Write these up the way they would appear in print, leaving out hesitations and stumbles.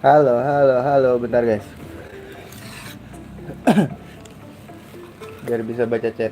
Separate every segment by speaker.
Speaker 1: Halo, halo, halo, bentar guys, biar bisa baca chat.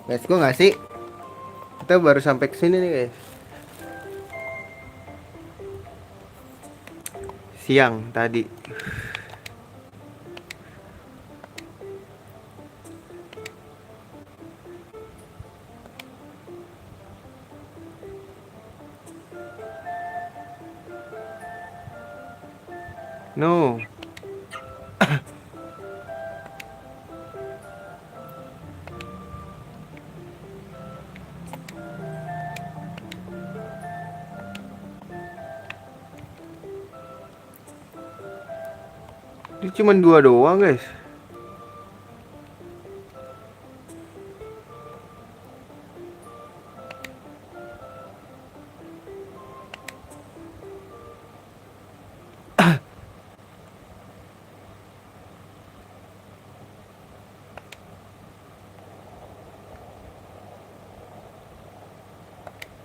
Speaker 1: Guys, kok nggak sih? Kita baru sampai ke sini nih guys. Siang tadi. No. Ini cuma dua doang guys.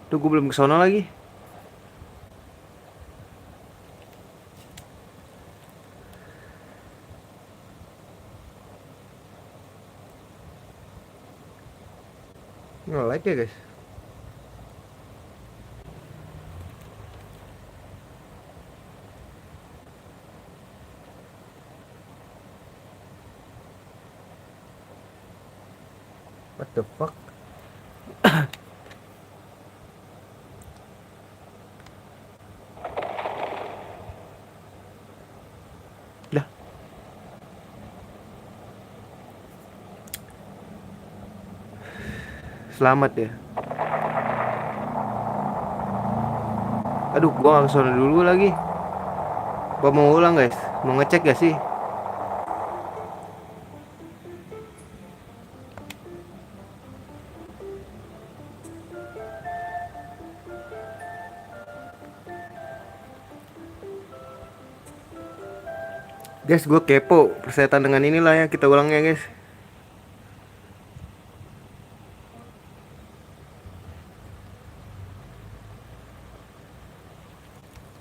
Speaker 1: Tuh gue belum kesana lagi. Nge-like ya guys. What the fuck? Dah. Selamat ya. Aduh, gua nggak kesana dulu lagi. Gua mau ulang guys. Mau ngecek gak sih? Guys, gue kepo persetan dengan inilah ya. Kita ulang ya guys.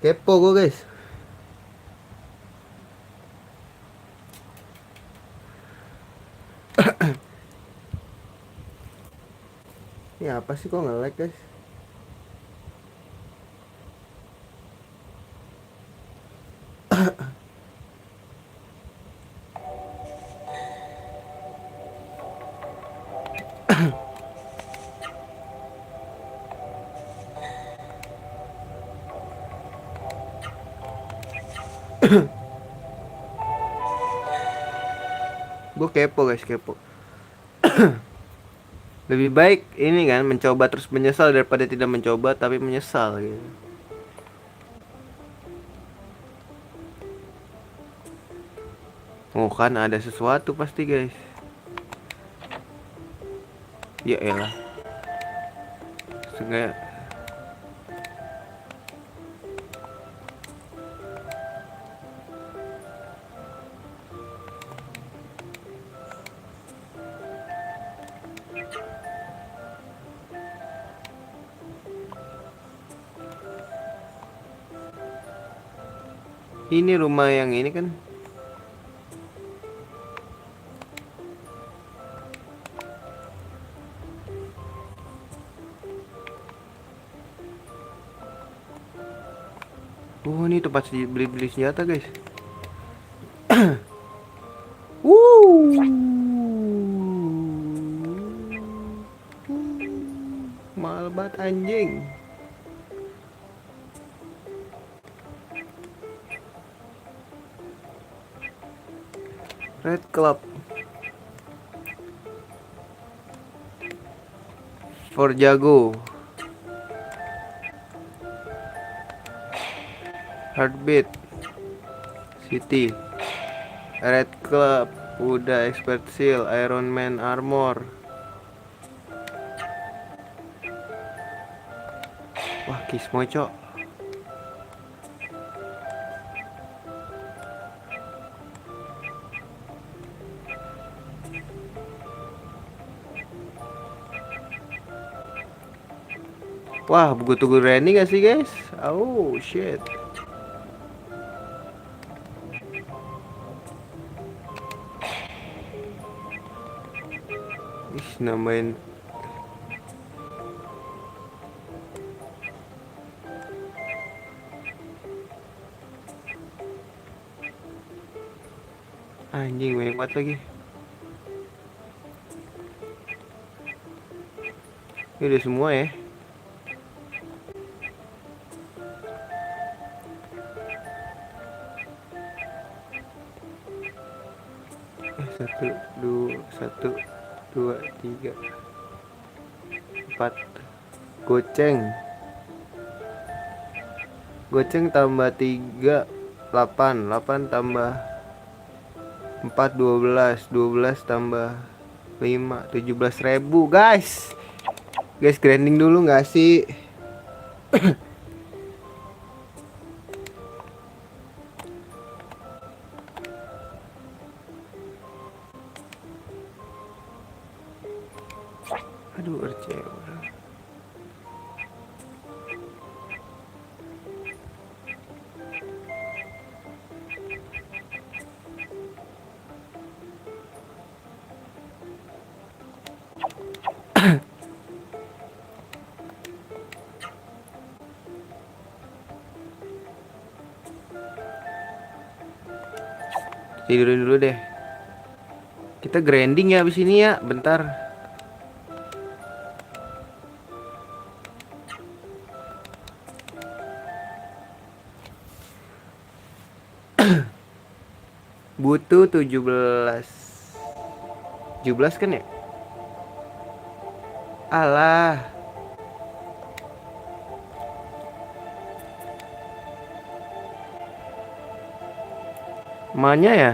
Speaker 1: Kepo gue guys. Ini apa sih kok nge-like guys? Gue kepo guys, kepo. Lebih baik ini kan mencoba terus menyesal daripada tidak mencoba tapi menyesal gitu. Oh kan ada sesuatu pasti guys. Ya elah. Sengaja. Ini rumah yang ini kan. Oh ini tempat beli-beli senjata guys. Mahal banget anjing. Red Club. Forjago. Heartbeat. City. Red Club. Udah Expert Seal. Iron Man Armor. Wah, Kismoy cok. Wah, gue tunggu Randy gak sih guys? Oh shit. Ih, nambahin. Anjing, banyak banget lagi. Ini udah semua ya. Satu, dua, tiga, empat. Goceng. Goceng tambah 3, 8. 8 tambah 4, 12. 12 tambah 5, 17.000 guys. Guys, grinding dulu gak sih? Aduh, RC. Tidurin dulu deh. Kita grinding ya abis ini ya. Bentar. Butuh 17. 17 kan ya? Alah. Mana ya?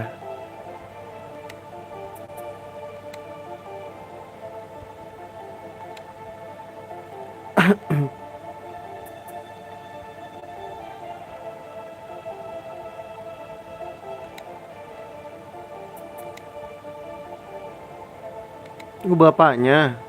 Speaker 1: Gue bapaknya.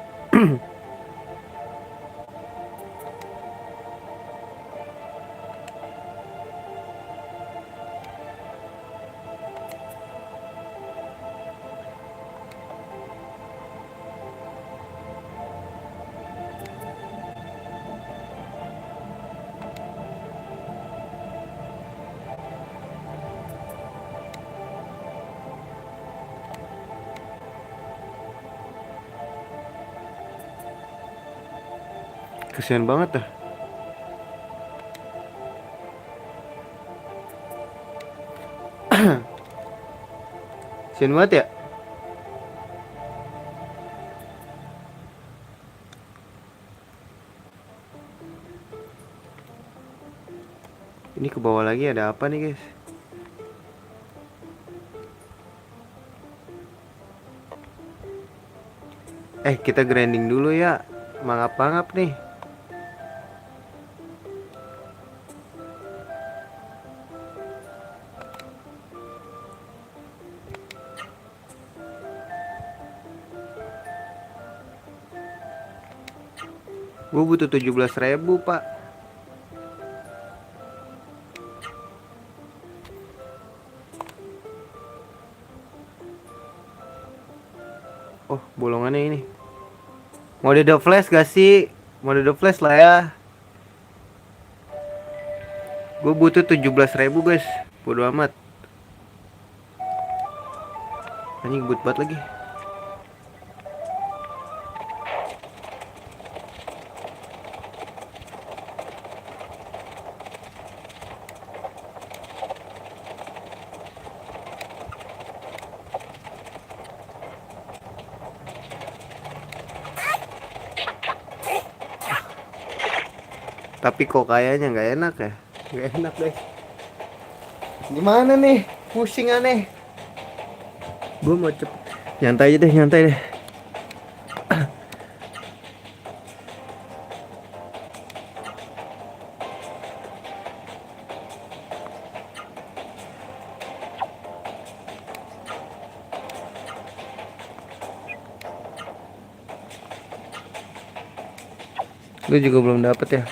Speaker 1: Kesian banget dah. Kesian banget ya. Ini ke bawah lagi ada apa nih guys? Kita grinding dulu ya. Mangap-mangap nih. Gue butuh 17.000 pak. Oh, bolongannya ini. Mode the flash gak sih? Mode the flash lah ya. Gue butuh 17.000 guys. Bodo amat. Anjing but banget lagi. Tapi kok kayaknya nggak enak ya. Nggak enak guys. Gimana nih? Pusing aneh. Gue mau cepet. Nyantai aja deh, nyantai deh. Lu juga belum dapet ya?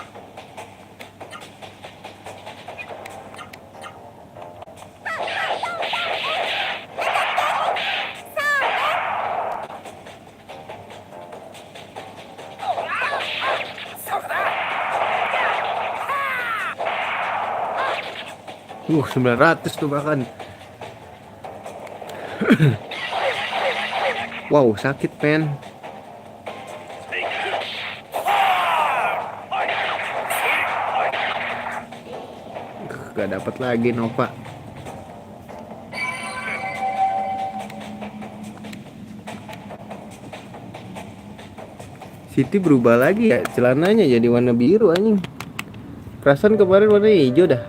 Speaker 1: Uh, 900 tuh bahkan. Wow, sakit men. Gak dapat lagi Nova. Siti berubah lagi ya, celananya jadi warna biru anjing. Perasaan kemarin warna hijau dah.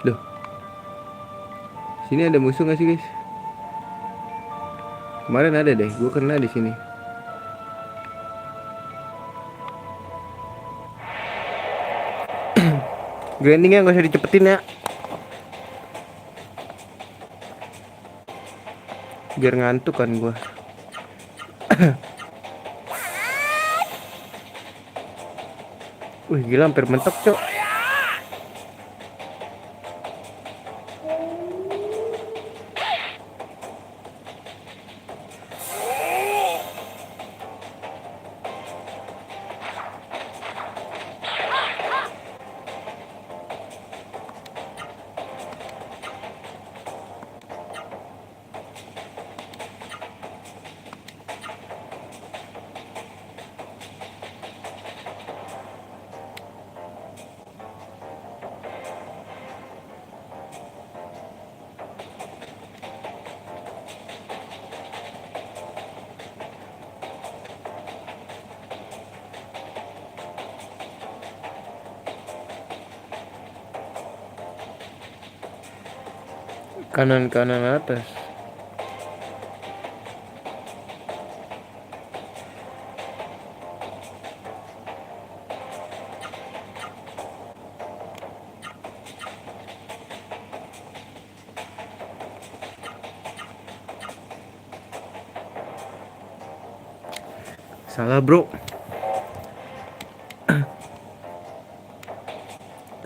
Speaker 1: Loh. Sini ada musuh gak sih guys? Kemarin ada deh, gue kena di sini. Grindingnya gak usah dicepetin ya, biar ngantuk kan gue. Wih gila, hampir mentok cok. Kanan atas. Salah bro.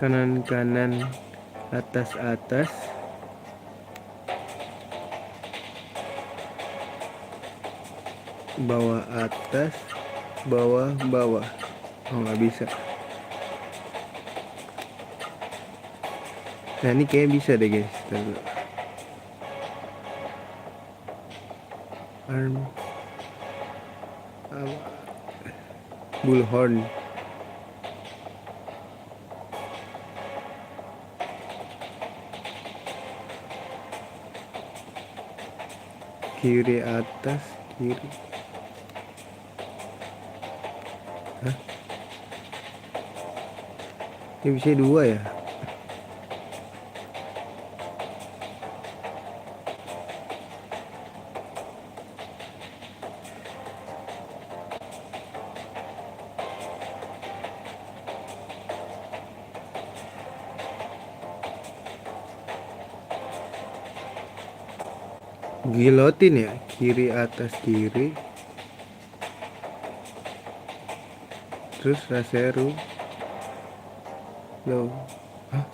Speaker 1: Kanan atas. Bawah atas, bawah. Oh nggak bisa. Nah ini kayak bisa deh guys. Arm, bullhorn. Kiri atas, kiri. Hah? Ini bisa dua ya? Gilotin ya, kiri atas kiri. Terus Raseru. Loh. Hah?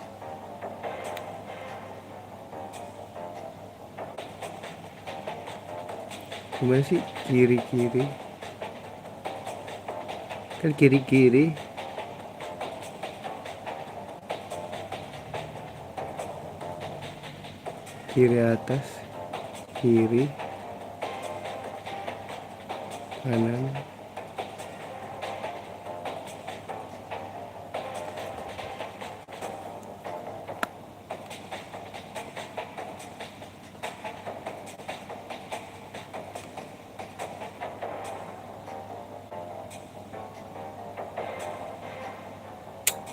Speaker 1: Gimana sih kiri? Kan kiri. Kiri atas, kiri, kanan.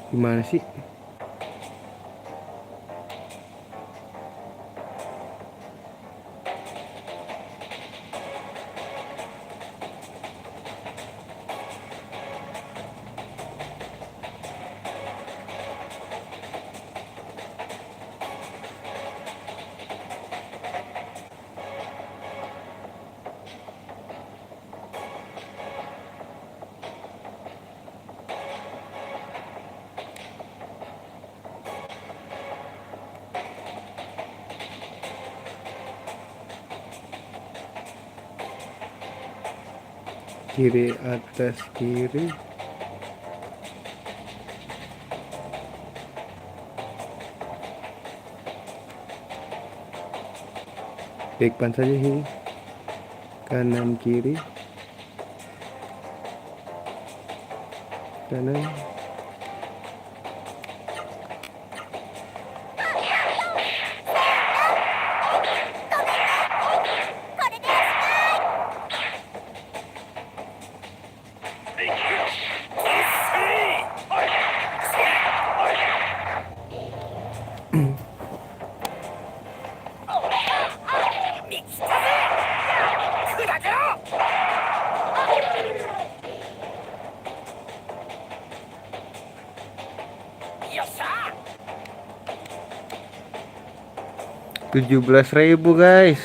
Speaker 1: Gimana sih? Kiri atas kiri. Backpan saja sini. Kanan kiri. Kanan. $17.000 guys.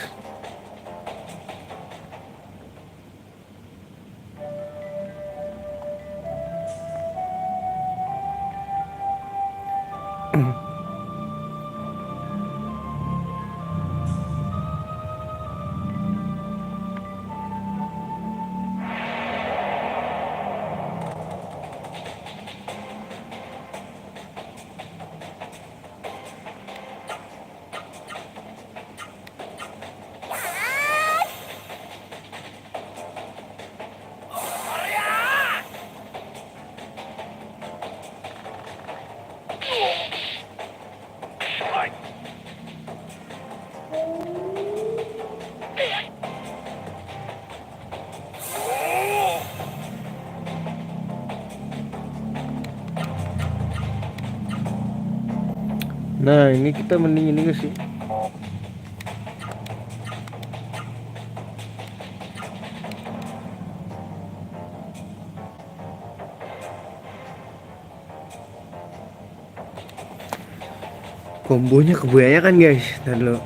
Speaker 1: Nah ini kita mending ini sih. Kombonya kebanyakan guys. Dan lo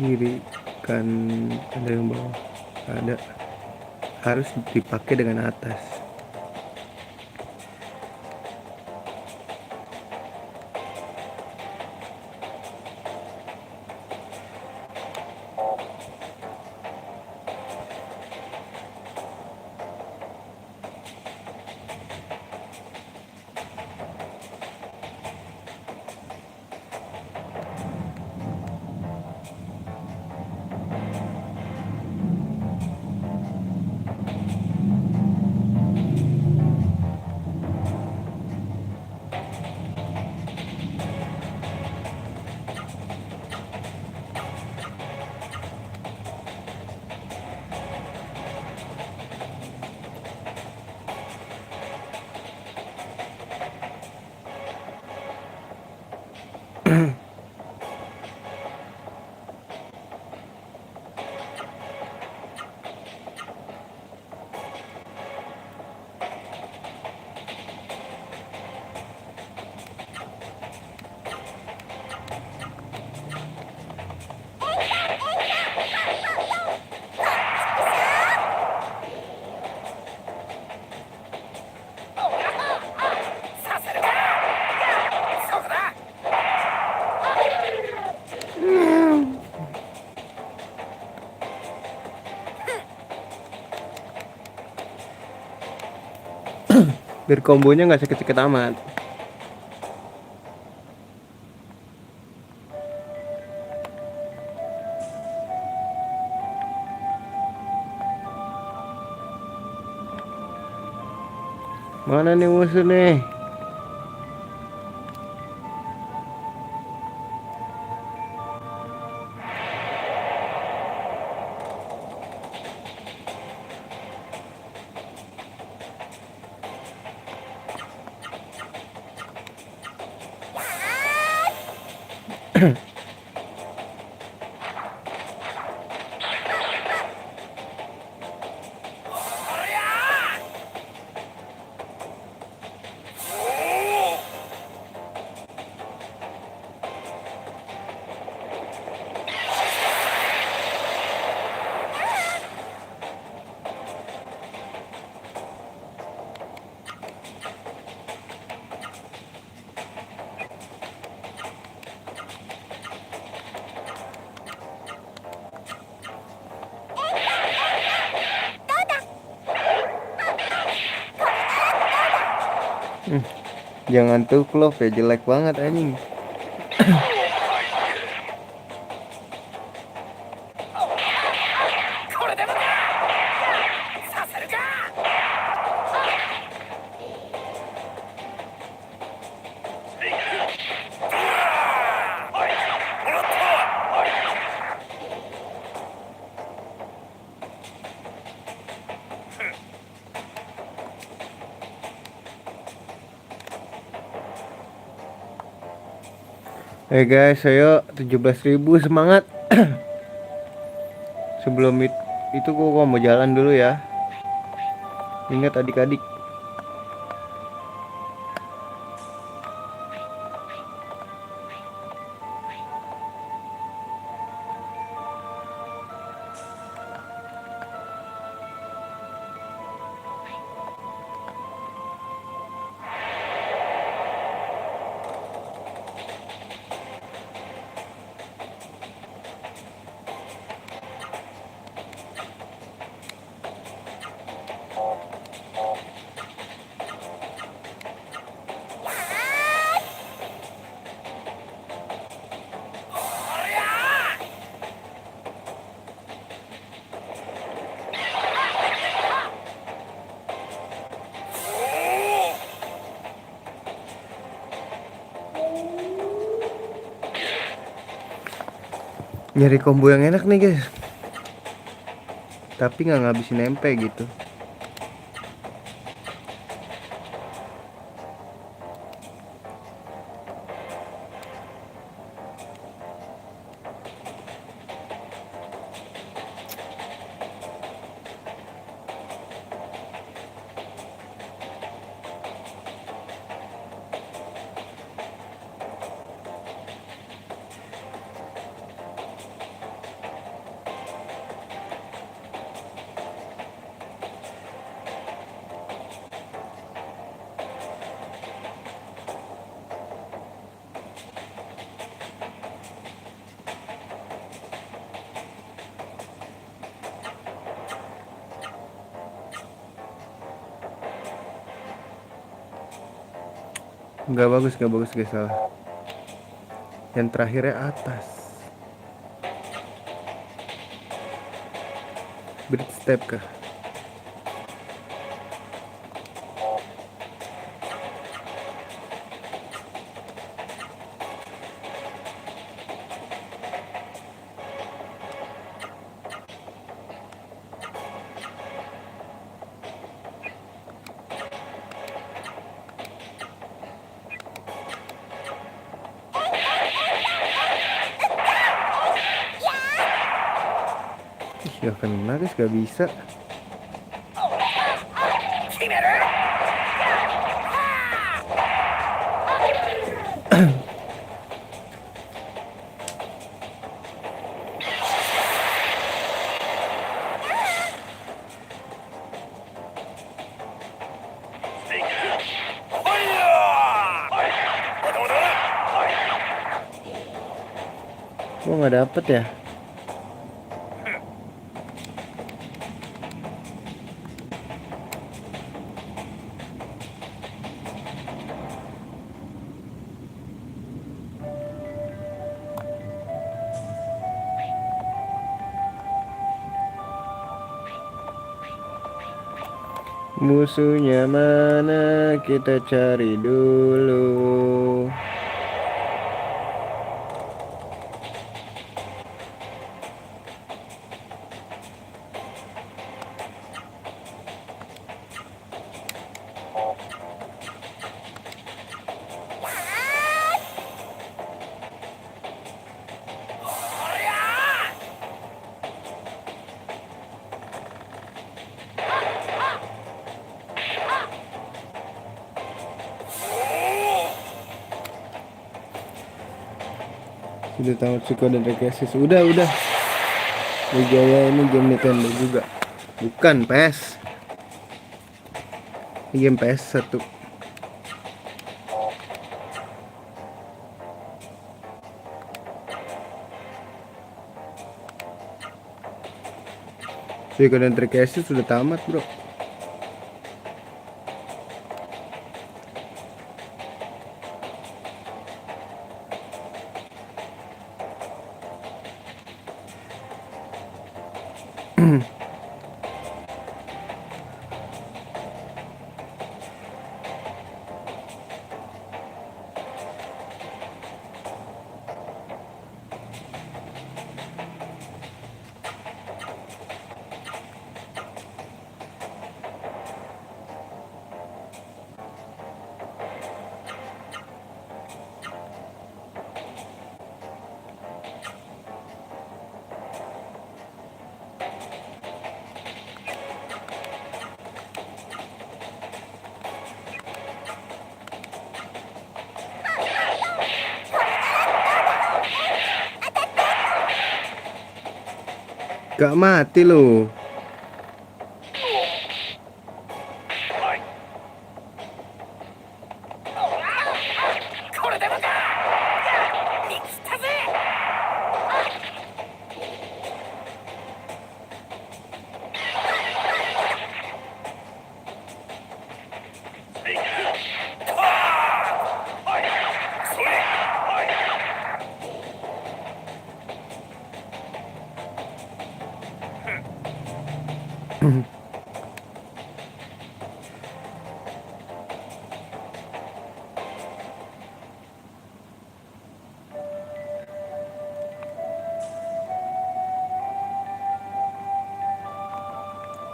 Speaker 1: kiri kan ada yang bawah, ada, harus dipakai dengan atas. Biar kombonya nggak sakit-sakit amat. Mana nih musuh nih? Jangan tuh Clove ya, jelek banget anjing. Guys, ayo 17.000 semangat. Sebelum itu gua mau jalan dulu ya. Ingat adik-adik. Nyari combo yang enak nih guys, tapi nggak ngabisin MP gitu. Nggak bagus guys, salah. Yang terakhirnya atas. Bridge step kah? Ya kena guys, gak bisa. Kok nggak dapet ya? Musuhnya mana, kita cari dulu. Sudah tamat suka dan rekreasi. Udah. Wijaya ini game Nintendo juga. Bukan PS. Ini game PS1. Suika dan rekreasi sudah tamat, bro. Gak mati loh.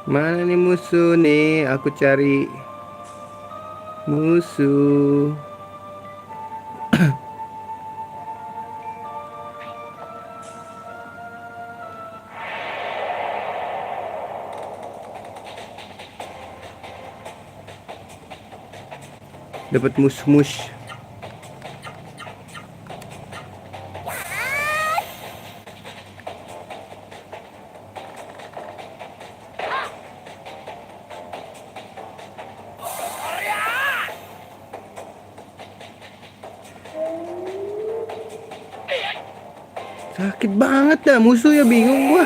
Speaker 1: Mana nih musuh nih? Aku cari musuh. Dapat mus-mus. Sakit banget dah musuh ya, bingung gua.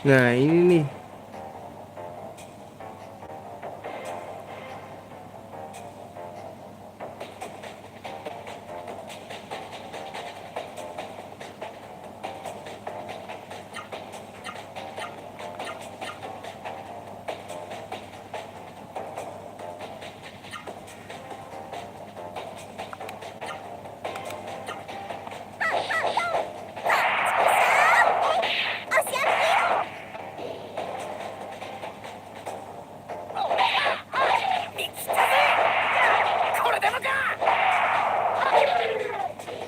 Speaker 1: Nah ini nih.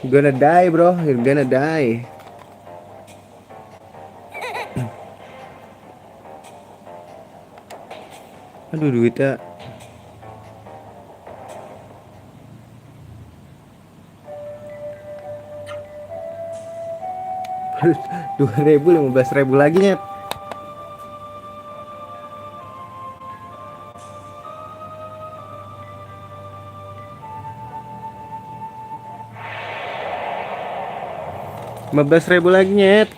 Speaker 1: You're gonna die, bro. You're gonna die. Aduh, duitnya. Rp2.000, Rp15.000 lagi nyet. Rp15.000 lagi nyet.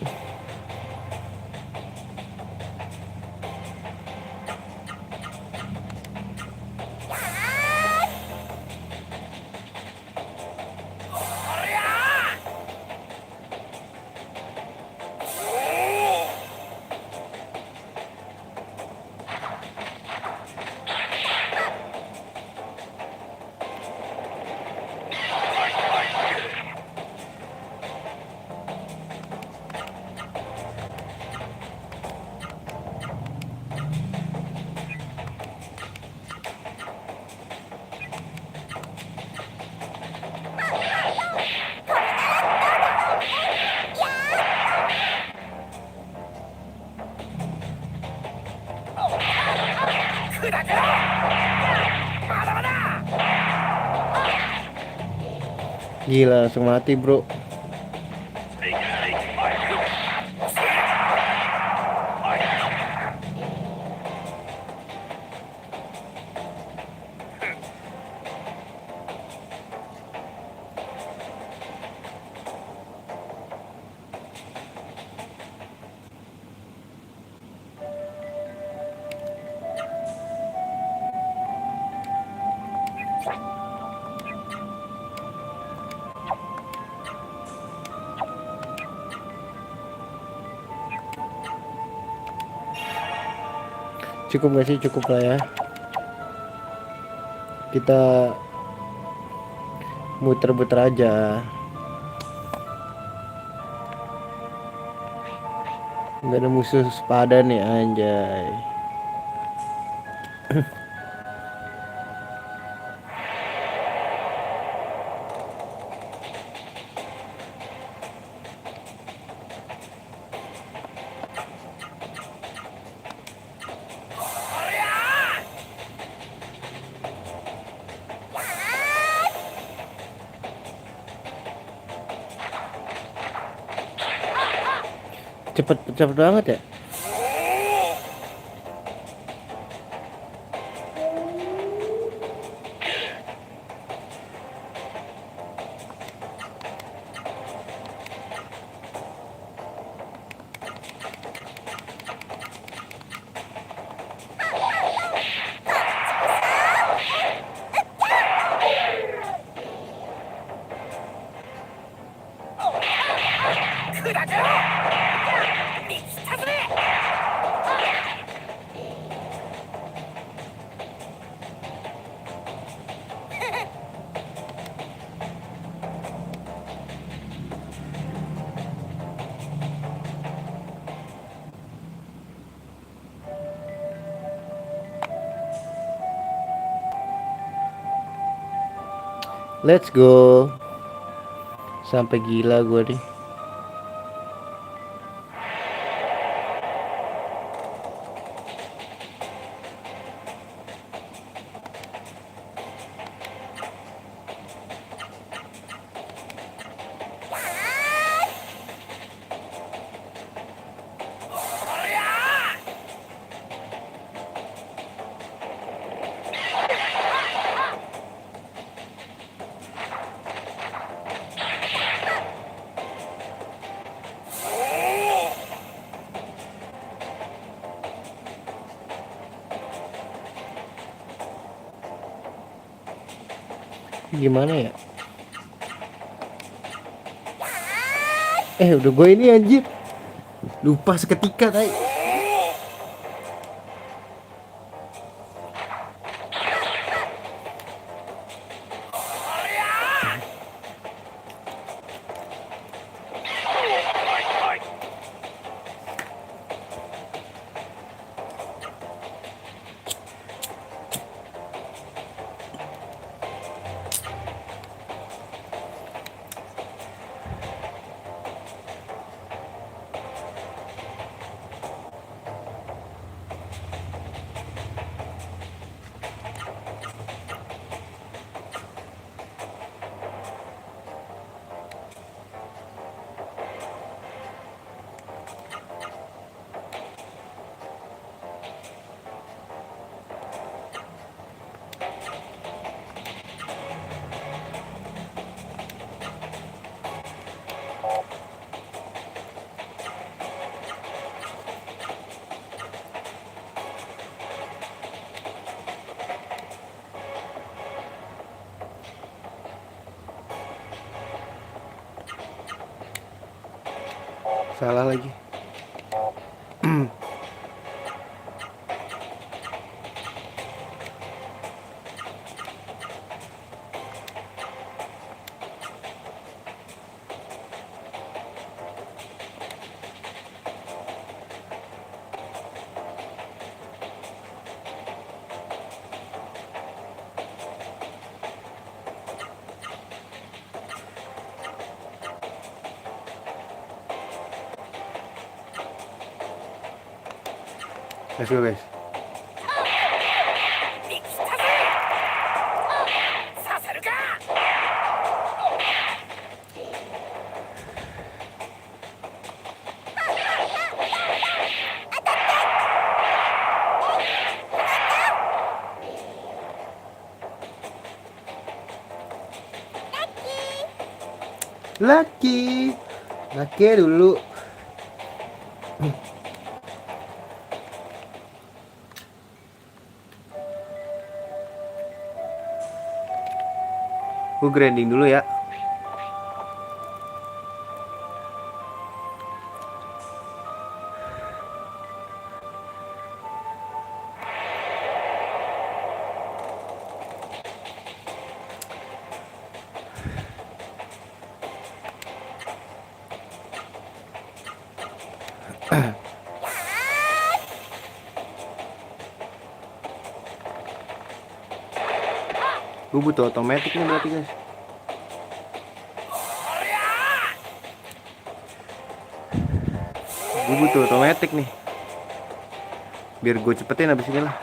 Speaker 1: Gila, langsung mati bro. Cukup gak sih? Cukup lah ya. Kita muter-muter aja. Nggak ada musuh sepadan nih anjay. Cepet banget ya. Let's go. Sampai gila gue nih. Gimana ya? Udah gue ini anjir. Lupa seketika tadi. Salah lagi. Let's go guys. Laki. Laki dulu. Gue grinding dulu ya. Gue butuh otomatis nih berarti guys. Gue butuh otomatis nih. Biar gue cepetin abis ini lah.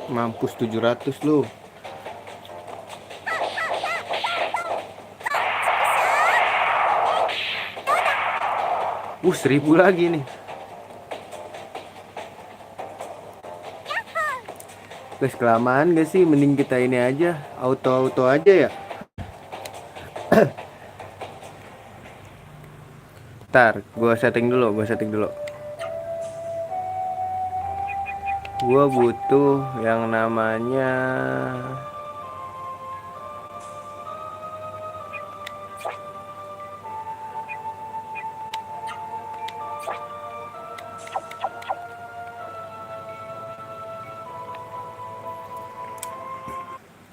Speaker 1: Mampus 700 lu. 1000 lagi nih. Guys, kelamaan gak sih? Mending kita ini aja, auto aja ya. Ntar, gue setting dulu. Gue butuh yang namanya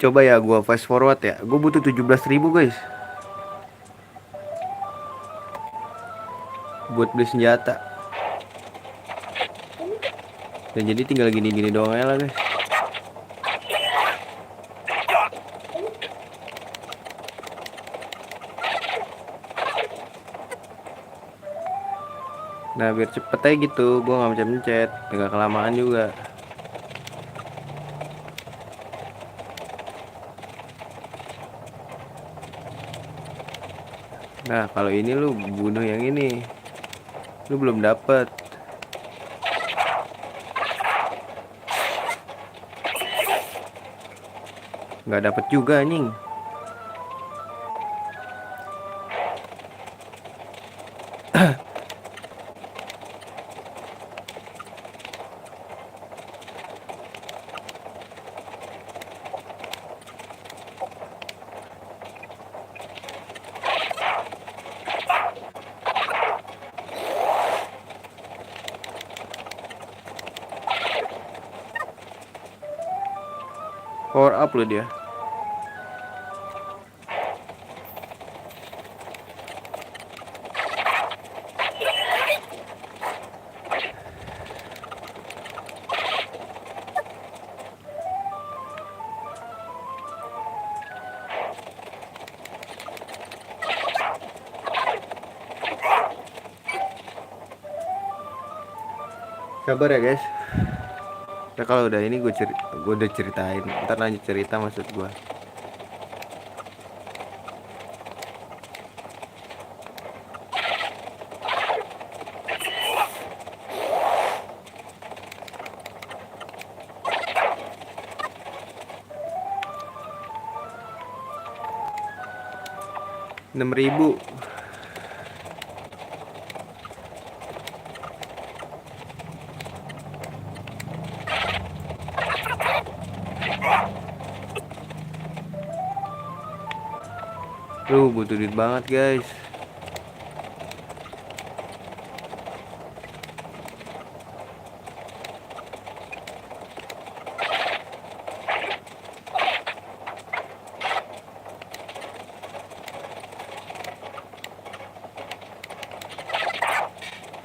Speaker 1: coba ya, gue fast forward ya. Gue butuh 17.000 guys buat beli senjata. Dan jadi tinggal gini-gini doang ya lah guys. Nah biar cepet aja gitu, gue gak mencet-mencet, gak kelamaan juga. Nah kalau ini lu bunuh yang ini, lu belum dapet. Nggak dapet juga anjing. Power up loh dia. Sabar ya guys. Nah kalau udah ini gue udah ceritain. Ntar lanjut cerita maksud gue. Rp6.000. Butuh duit banget guys.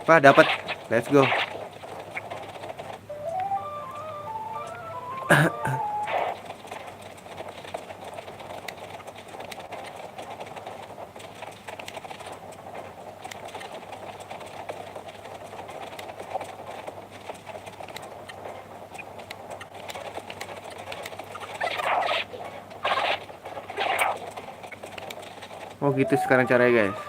Speaker 1: Pak dapat, let's go. Oh gitu sekarang caranya guys.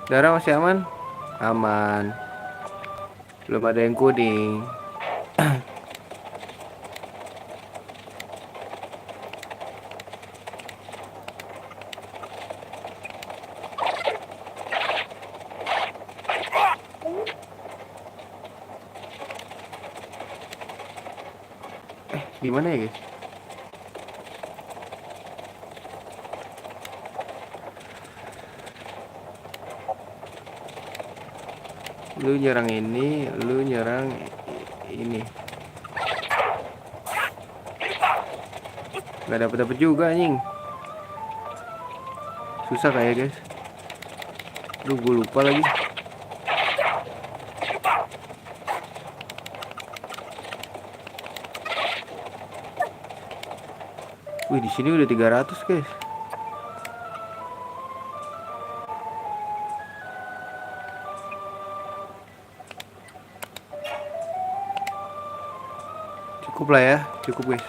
Speaker 1: Darah masih aman? Aman. Belum ada yang kuning. Gimana ya guys? Lu nyerang ini, lu nyerang ini. Gak dapet juga anjing. Susah kayak guys. Duh, gue lupa lagi. Wih, di sini udah 300 guys. Cukup lah ya, cukup guys.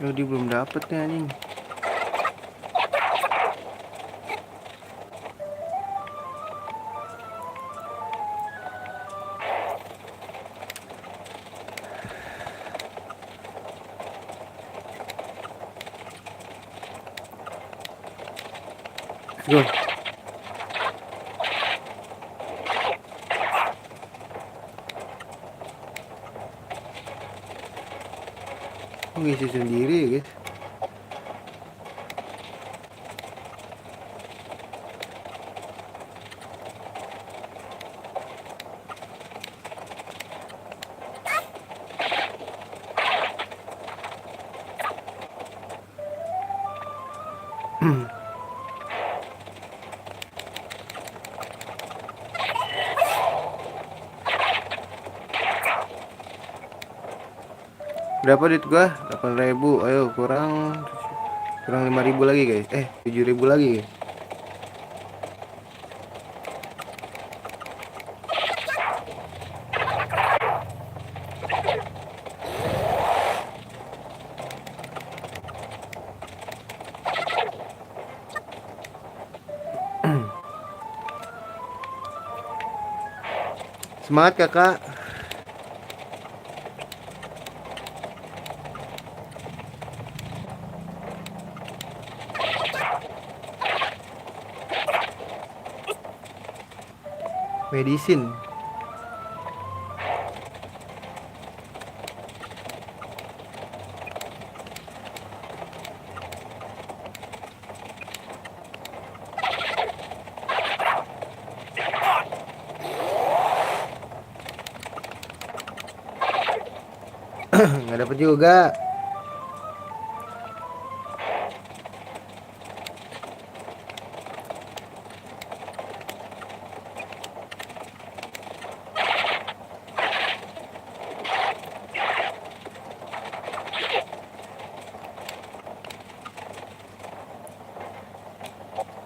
Speaker 1: Oh, dia belum dapet nih anjing. Let's go. Ngisi sendiri ya guys. Berapa duit gua? 8.000. Ayo kurang 5.000 lagi guys. 7.000 lagi guys. Semangat kakak. Medicine. Nggak dapet juga.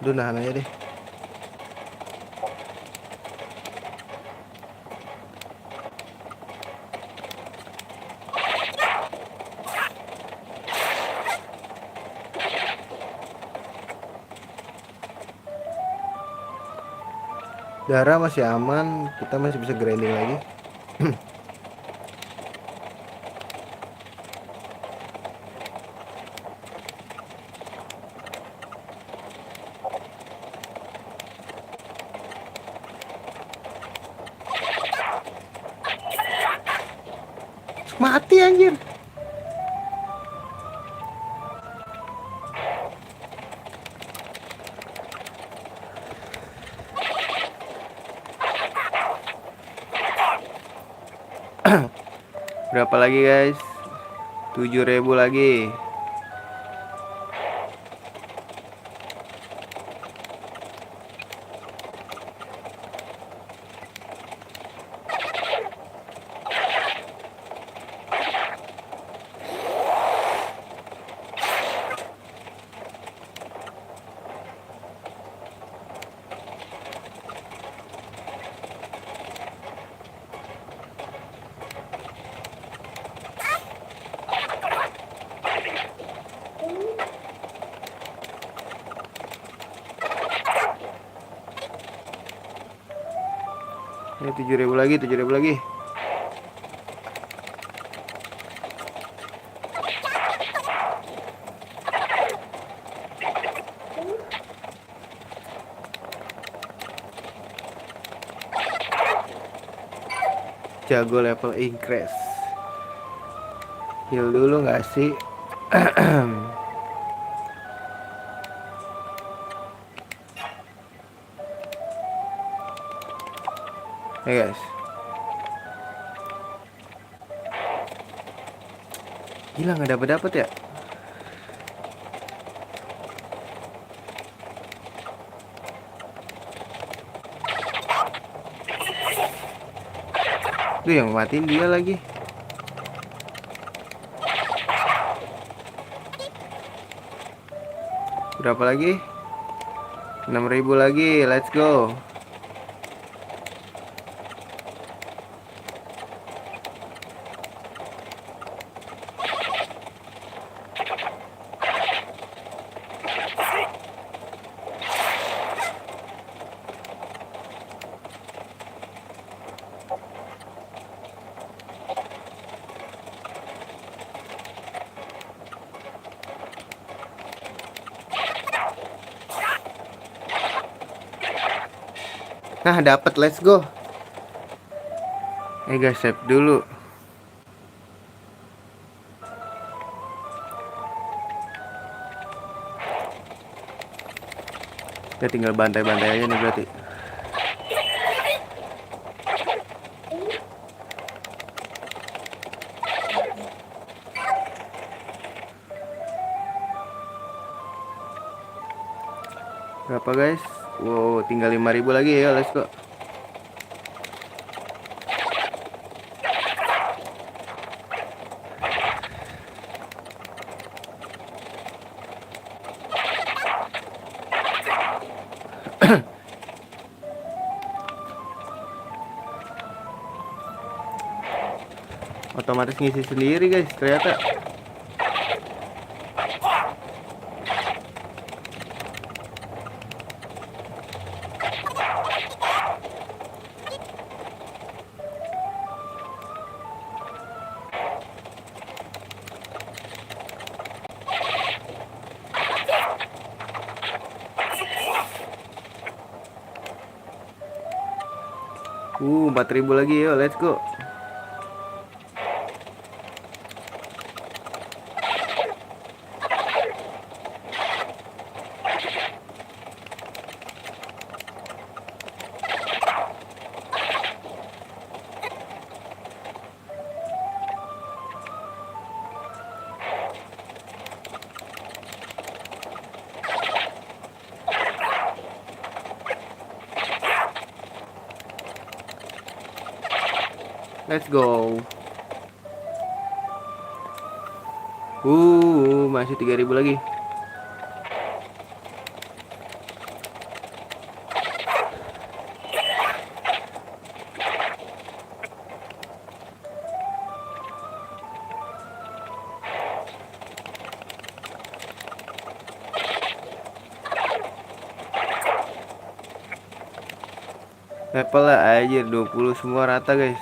Speaker 1: Udah nahan aja deh. Darah masih aman, kita masih bisa grinding lagi. Mati anjir. Berapa lagi guys? 7.000 lagi. Ya 7.000 lagi, 7.000 lagi. Jago level increase. Heal dulu nggak sih? Ya guys. Gila nggak dapet ya? Tuh yang matiin dia lagi. Berapa lagi? 6.000 lagi. Let's go. Nah, dapat, let's go. Guys, save dulu. Ya tinggal bantai-bantai aja nih berarti. Berapa guys? Wow, tinggal 5.000 lagi ya, let's go. Otomatis ngisi sendiri guys ternyata. Uh, 4.000 lagi, yuk let's go. Let's go. Masih 3.000 lagi. Level lah aja 20 semua rata guys.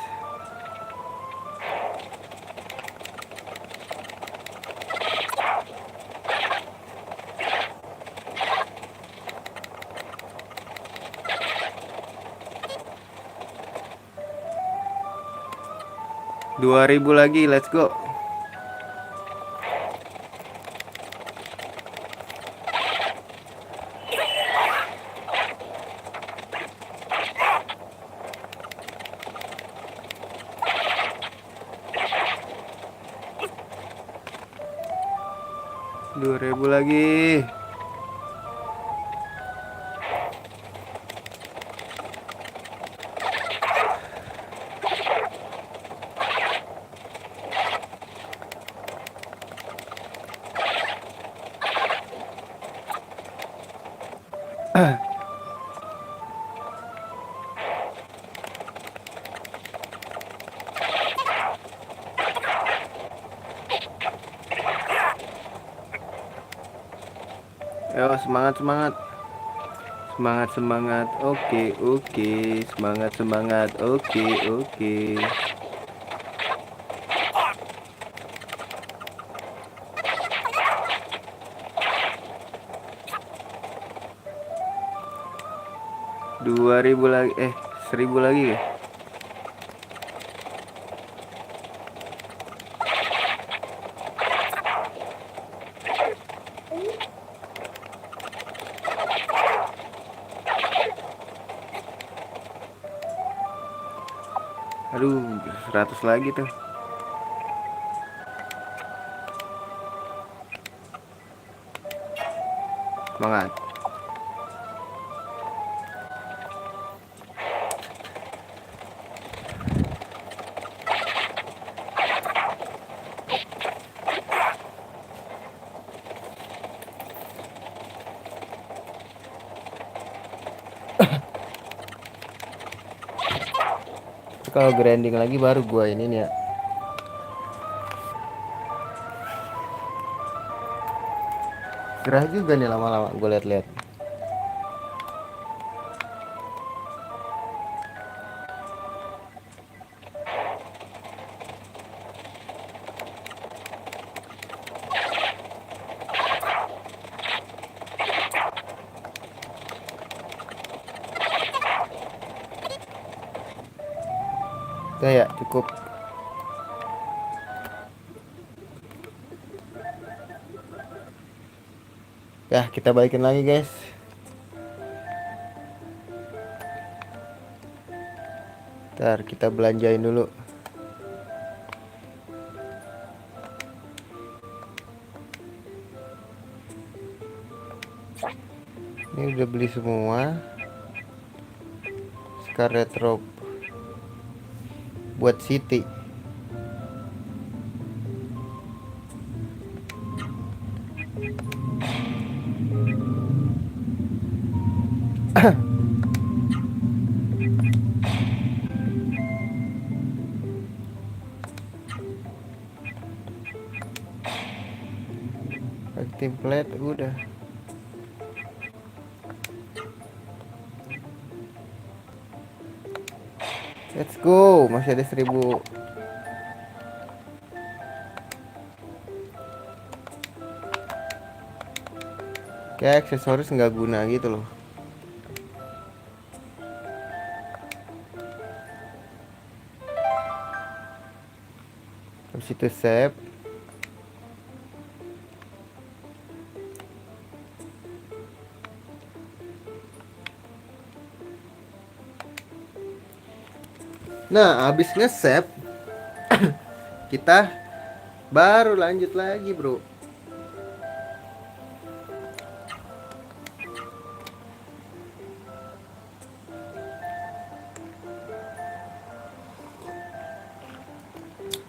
Speaker 1: Dua ribu lagi, let's go. 2.000 lagi. Ayo semangat semangat. Semangat semangat. Oke oke. Semangat semangat. Oke oke. Dua ribu lagi. 1.000 lagi ya. Aduh, 100 lagi tuh. Semangat. Kalau grinding lagi baru gua ini nih ya. Gerah juga nih lama-lama gue liat-liat. Udah ya, cukup. Ya, kita balikin lagi guys. Ntar kita belanjain dulu. Ini udah beli semua. Scarlet Robe buat Siti. Template udah. Let's go, masih ada 1.000. Kayak aksesoris nggak guna gitu loh. Habis itu save. Nah, habis nge-save kita baru lanjut lagi, bro.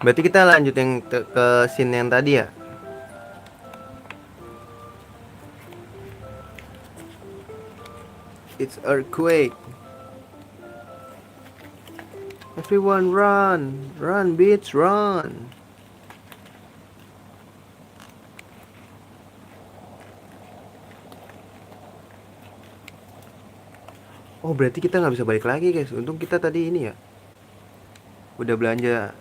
Speaker 1: Berarti kita lanjut yang ke scene yang tadi ya. It's earthquake. Everyone run. Run bitch, run. Oh, berarti kita nggak bisa balik lagi guys. Untung kita tadi ini ya udah belanja.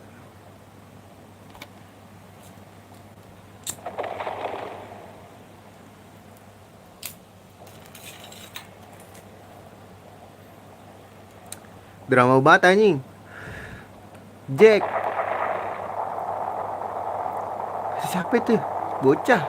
Speaker 1: Drama banget anjing. Jack. Siapa itu? Bocah.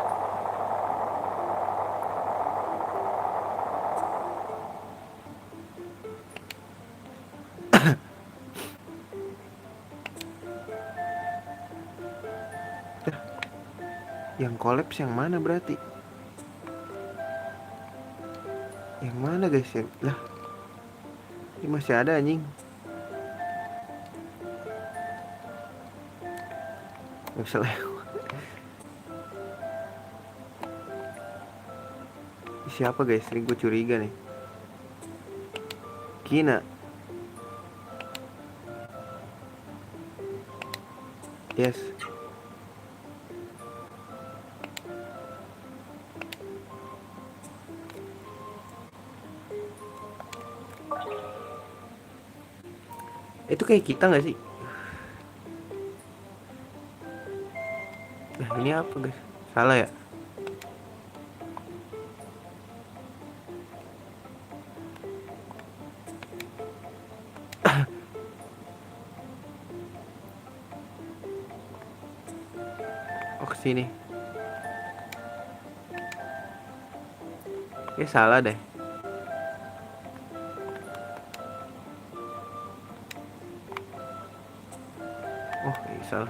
Speaker 1: Yang kolaps yang mana berarti? Yang mana guys? Lah, ini masih ada anjing. Gak bisa lewat. Siapa guys? Ini gue curiga nih. Kina. Yes. Itu kayak kita gak sih? Nah, ini apa guys? Salah ya? Oh, kesini. Salah deh. Oh, salah.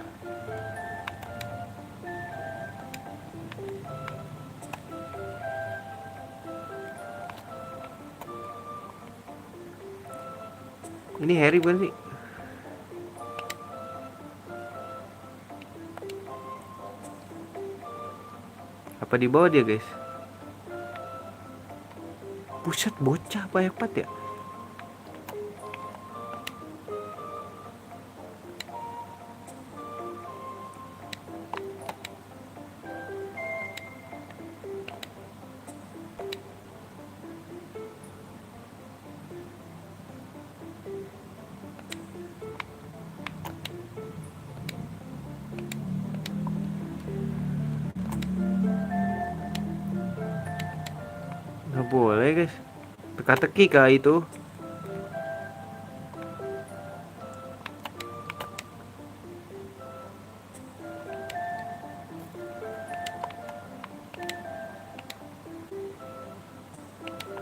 Speaker 1: Ini Harry bukan sih? Apa di bawah dia guys? Buset, bocah banyak banget ya. Nggak boleh guys. Teka-teki kah itu?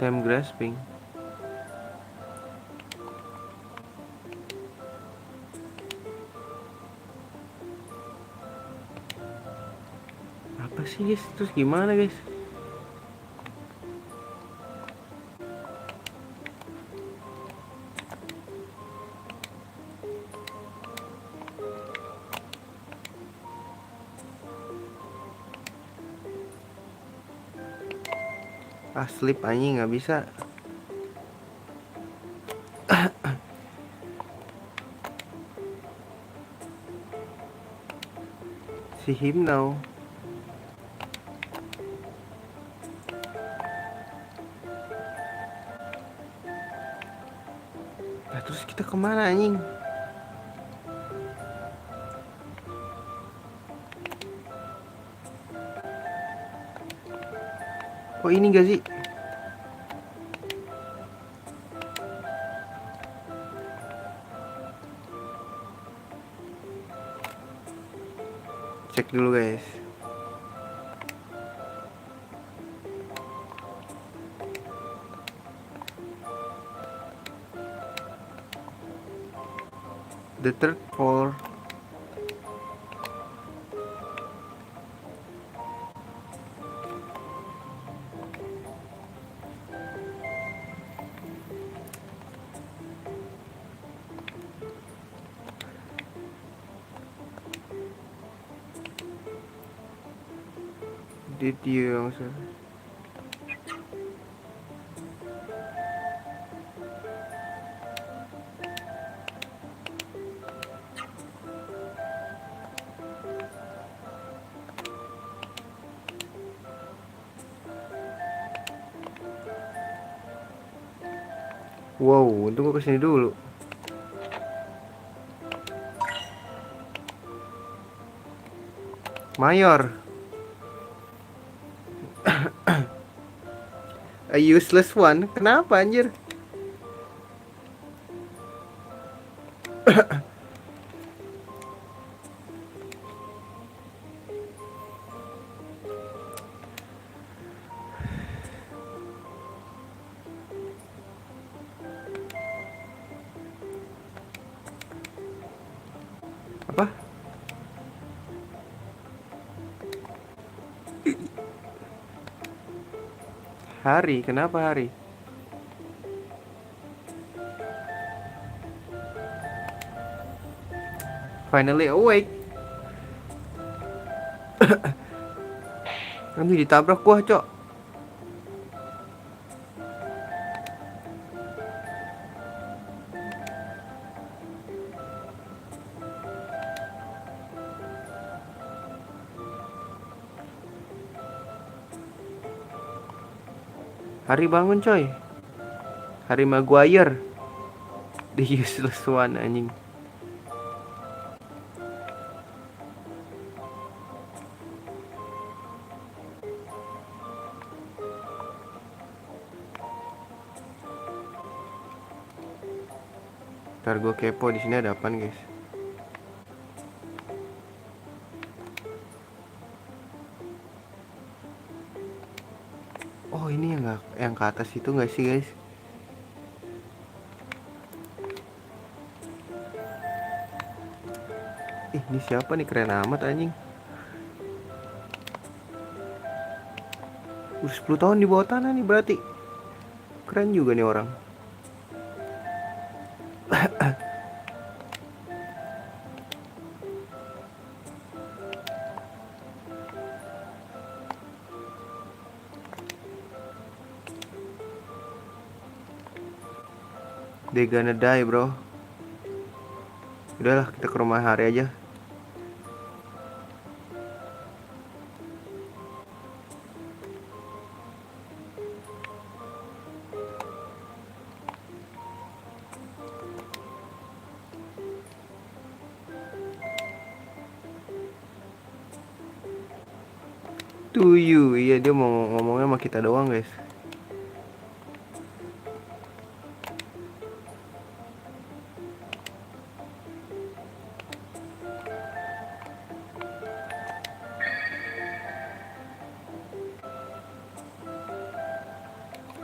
Speaker 1: Time grasping. Apa sih guys? Terus gimana guys? Sleep anjing nggak bisa. Si him now. Nah, terus kita kemana anjing? Oh, ini gak sih? Cek dulu guys. The third floor. Did you answer? Wow, untung gue kesini dulu. Mayor. A useless one. Kenapa anjir? Apa? Hari, kenapa hari? Finally awake. Nanti ditabrak gua, Cok. Hari bangun, coy. Hari Maguire. The useless one, anjing. Ntar gue kepo di sini ada apaan, guys. Oh, ini yang ke atas itu nggak sih, guys? Ini siapa nih, keren amat anjing. 10 tahun di bawah tanah nih berarti. Keren juga nih orang. They gonna die, bro. Udahlah, kita ke rumah Hari aja. To you. Iya, dia mau ngomongnya sama kita doang, guys.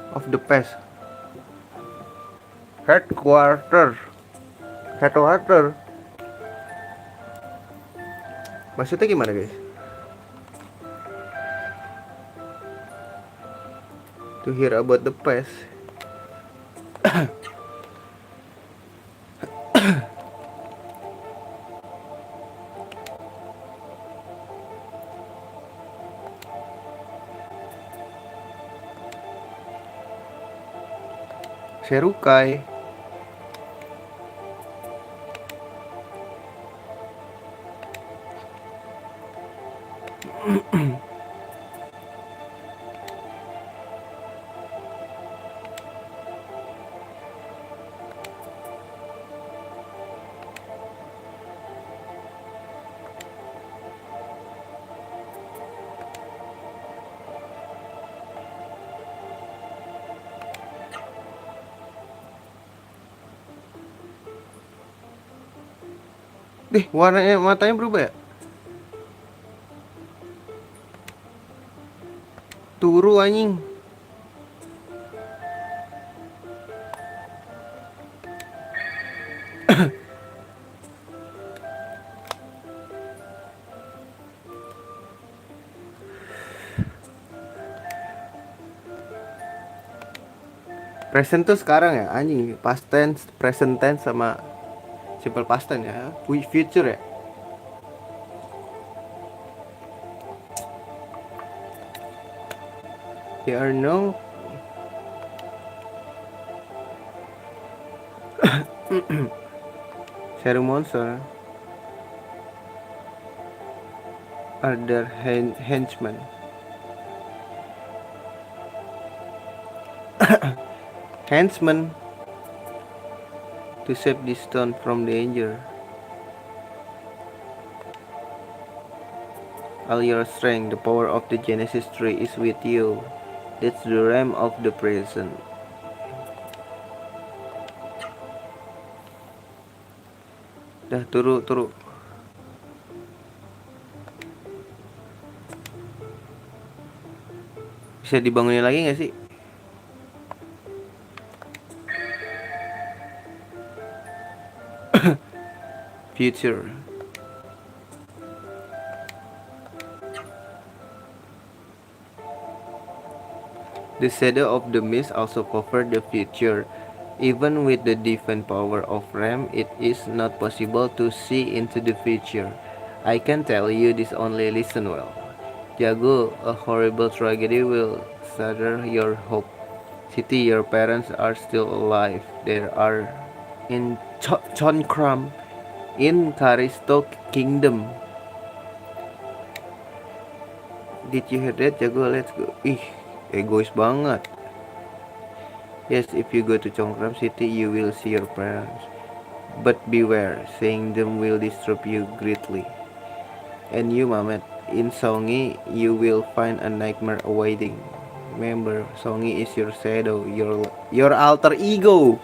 Speaker 1: Of the past. Headquarter. Maksudnya gimana, guys? To hear about the past. Serukai. Deh, warnanya matanya berubah ya? Turu anjing. Present tuh sekarang ya, anjing. Past tense, present tense sama simple past tense ya. Future ya. There are no Shadow monster. Are there henchmen? Henchmen to save this stone from danger. All your strength, the power of the Genesis tree is with you. That's the realm of the present. Dah, turu. Bisa dibangunin lagi gak sih? Future. The shadow of the mist also covered the future. Even with the divine power of Ram, it is not possible to see into the future. I can tell you this, only listen well. Jago, a horrible tragedy will shatter your hope. City, your parents are still alive. They are in Chonkram, in Karisto Kingdom. Did you hear that, Jago? Let's go. Ih, egois banget. Yes, if you go to Chonkram City, you will see your parents. But beware, seeing them will disturb you greatly. And you, Mamet, in Songi, you will find a nightmare awaiting. Remember, Songi is your shadow, your alter ego.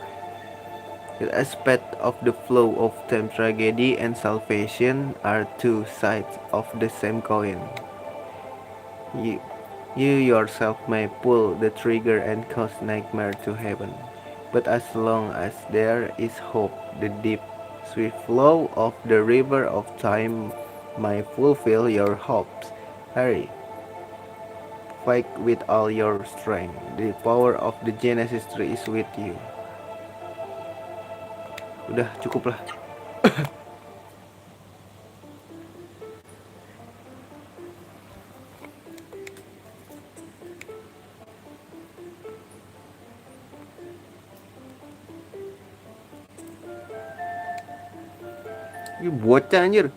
Speaker 1: The aspect of the flow of time, tragedy and salvation are two sides of the same coin. You, you yourself may pull the trigger and cause nightmare to happen. But as long as there is hope, the deep, swift flow of the river of time might fulfill your hopes. Hurry, fight with all your strength. The power of the Genesis tree is with you. Udah cukup lah. Ini bocah anjir.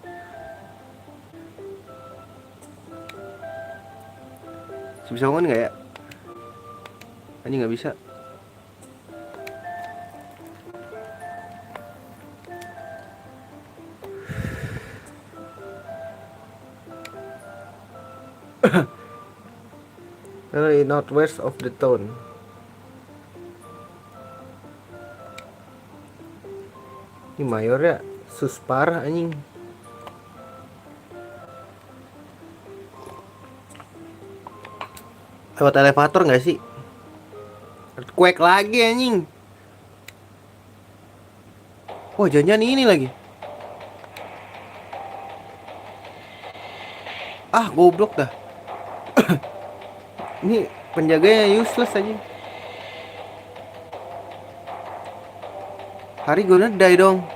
Speaker 1: Bisa bangun nggak ya? Anjing nggak bisa. Dari northwest of the town. Ini mayor ya, sus parah anjing. Lewat elevator nggak sih? Earthquake lagi anjing. Wah, jangan ini lagi. Ah, goblok dah. Ini penjaganya useless aja. Hari gue nedai dong.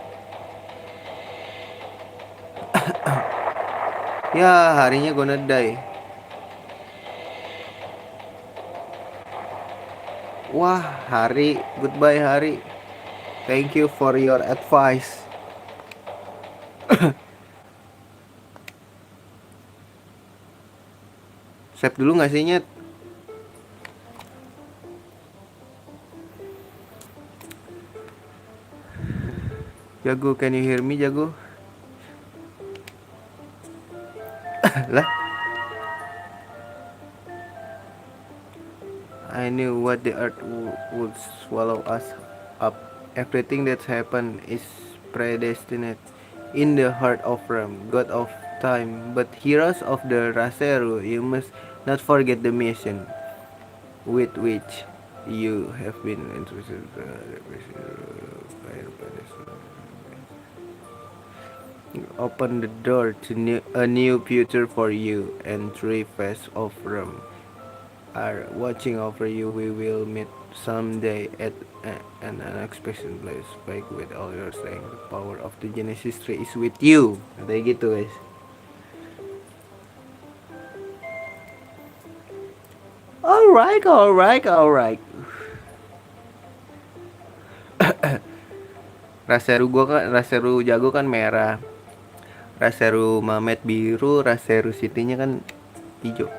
Speaker 1: Ya, harinya gue nedai. Wah, Hari, goodbye Hari. Thank you for your advice. Save dulu gak sih, Nyet? Jago, can you hear me, Jago? Lah, I knew what the earth would swallow us up. Everything that's happened is predestined in the heart of Ram, god of time. But heroes of the Raseru, you must not forget the mission with which you have been entrusted. Open the door to a new future for you, and three faces of Ram are watching over you. We will meet someday at an unexpected place. Back with all your strength. The power of the Genesis tree is with you. Katanya gitu, guys. Alright. Raseru Jago kan merah. Raseru Mamet biru, Raseru City-nya kan hijau.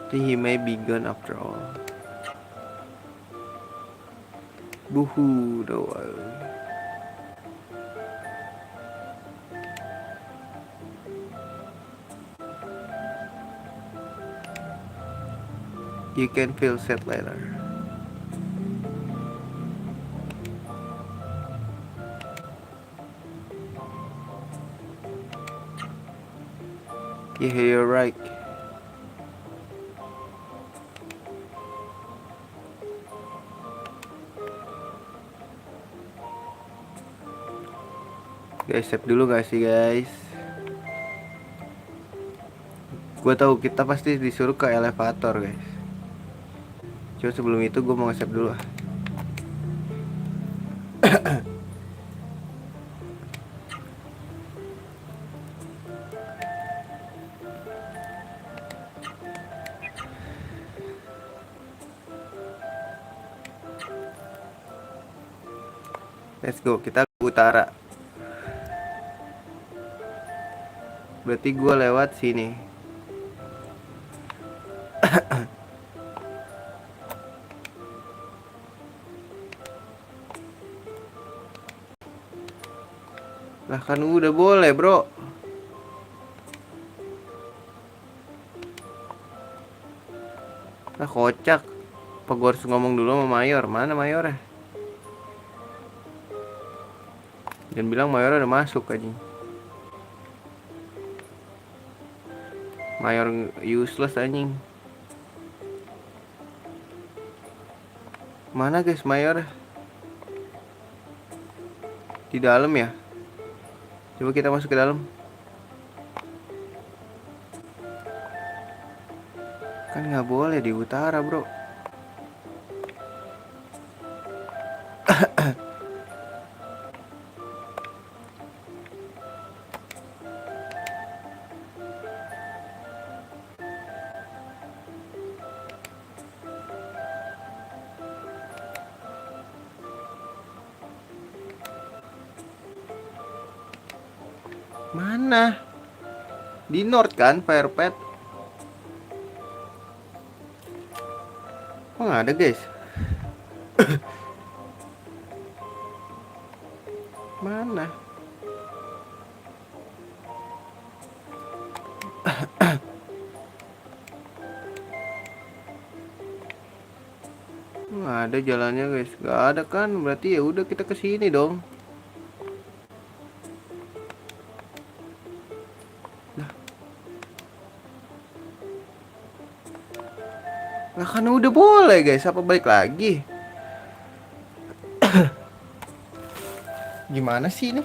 Speaker 1: He may be gone after all. Buhu, doang. You can feel sad later. Yeah, you're right. Guys, save dulu gak sih, guys? Gue tahu kita pasti disuruh ke elevator guys. Cuma sebelum itu gue mau nge-save dulu. Let's go, kita ke utara. Berarti gue lewat sini. Lah kan udah boleh bro. Lah kocak. Apa gue harus ngomong dulu sama Mayor? Mana Mayornya? Jangan bilang Mayor udah masuk aja. Mayor useless anjing. Mana guys Mayor? Di dalam ya? Coba kita masuk ke dalam. Kan nggak boleh di utara bro. Mana? Di North kan, Firepet? Kok nggak ada guys? Mana? Nggak ada jalannya guys, nggak ada kan? Berarti ya udah kita ke sini dong. Lah kan udah boleh guys, apa balik lagi? Gimana sih ini?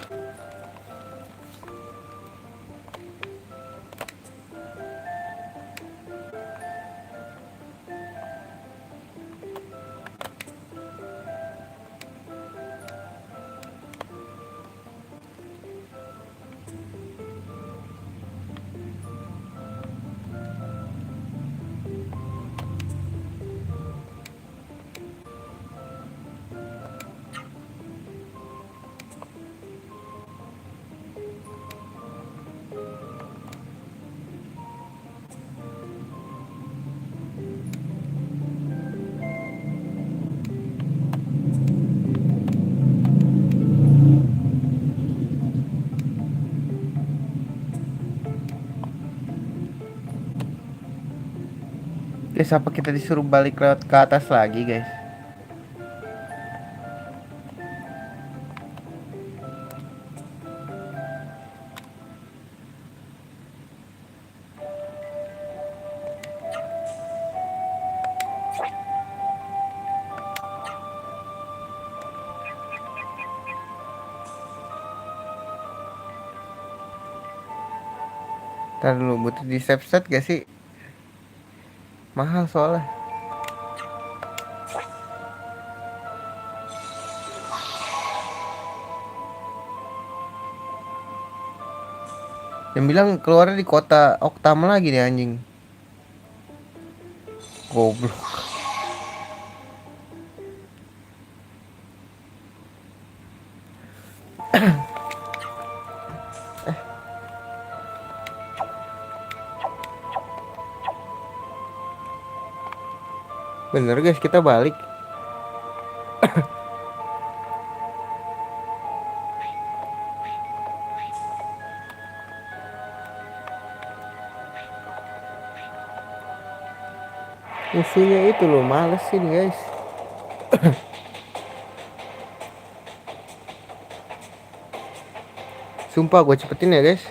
Speaker 1: Guys, apa kita disuruh balik lewat ke atas lagi guys? Ntar dulu, butuh di save set gak sih? Mahal soalnya. Yang bilang keluarnya di kota Oktam lagi nih anjing. Goblok. Bener guys, kita balik. Musuhnya itu loh, malesin guys. Sumpah gue cepetin ya guys.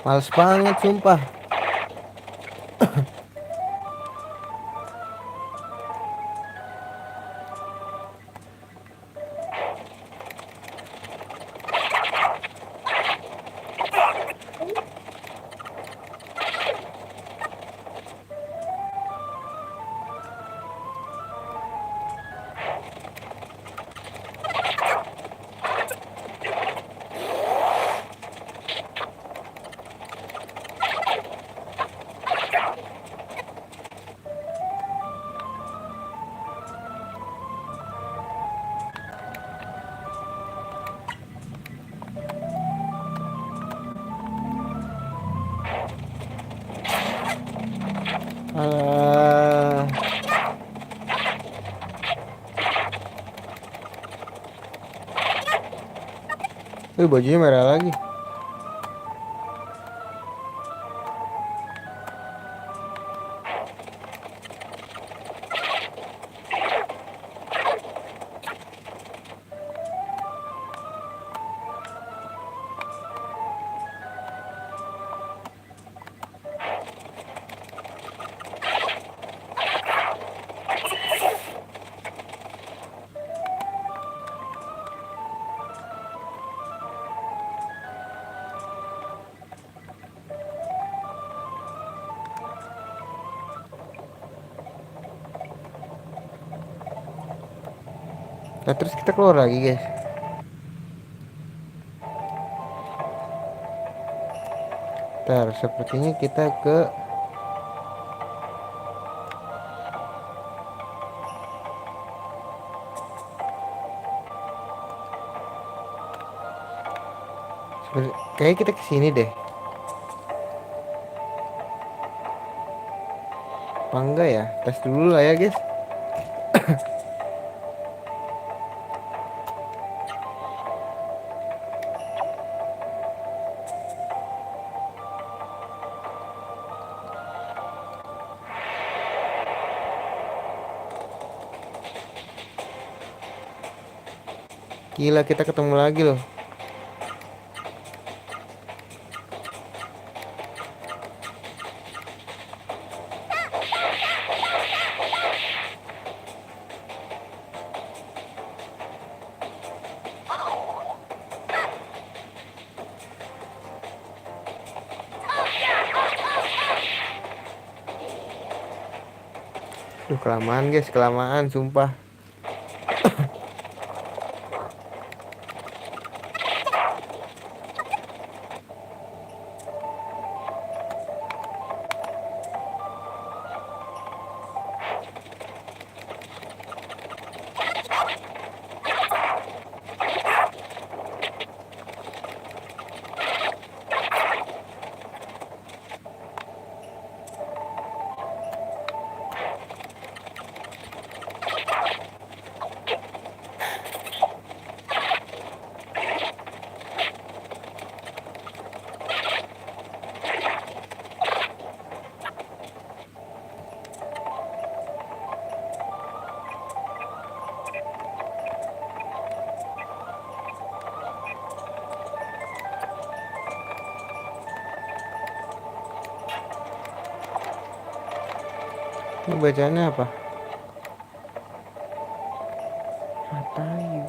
Speaker 1: Males banget sumpah. Alah. Bajunya merah lagi. Nah, terus kita keluar lagi guys. Ntar sepertinya kita ke kayak kita kesini deh. Apa enggak ya? Tes dulu lah ya guys. Gila, kita ketemu lagi loh. Duh, kelamaan guys, kelamaan sumpah. Ini bacaannya apa? Matayu.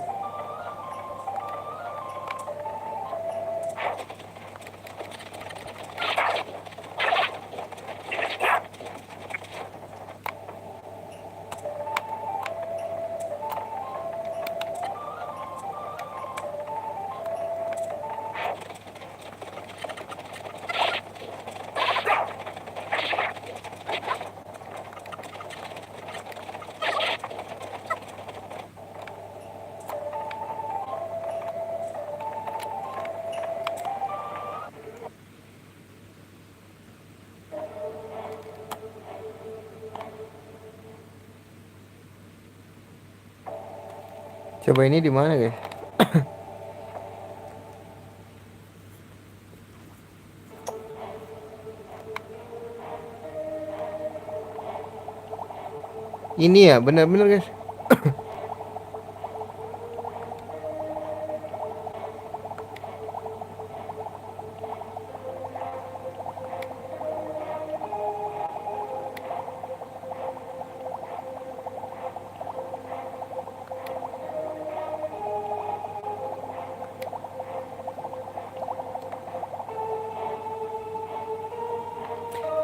Speaker 1: Coba ini di mana guys? Ini ya benar-benar guys.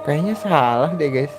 Speaker 1: Kayaknya salah deh guys.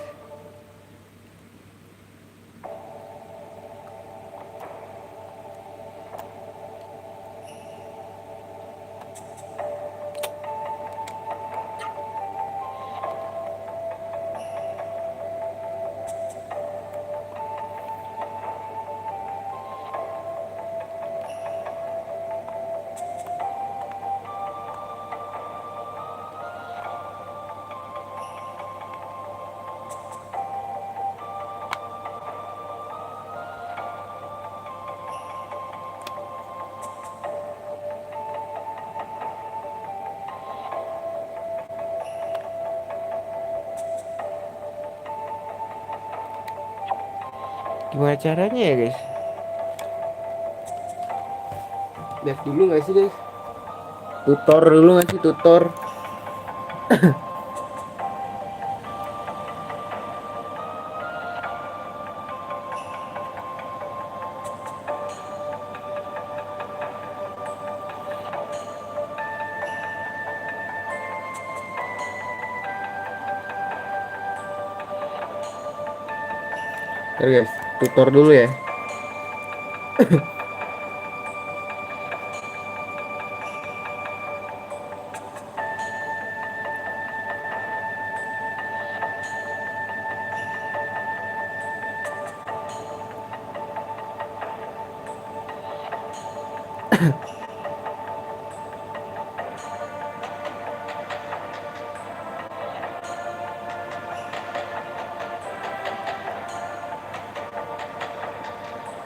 Speaker 1: Gimana caranya ya guys? Lihat dulu nggak sih guys? Tutor dulu nggak sih, tutor? Ntar guys, tutor dulu ya.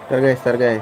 Speaker 1: Ntar guys.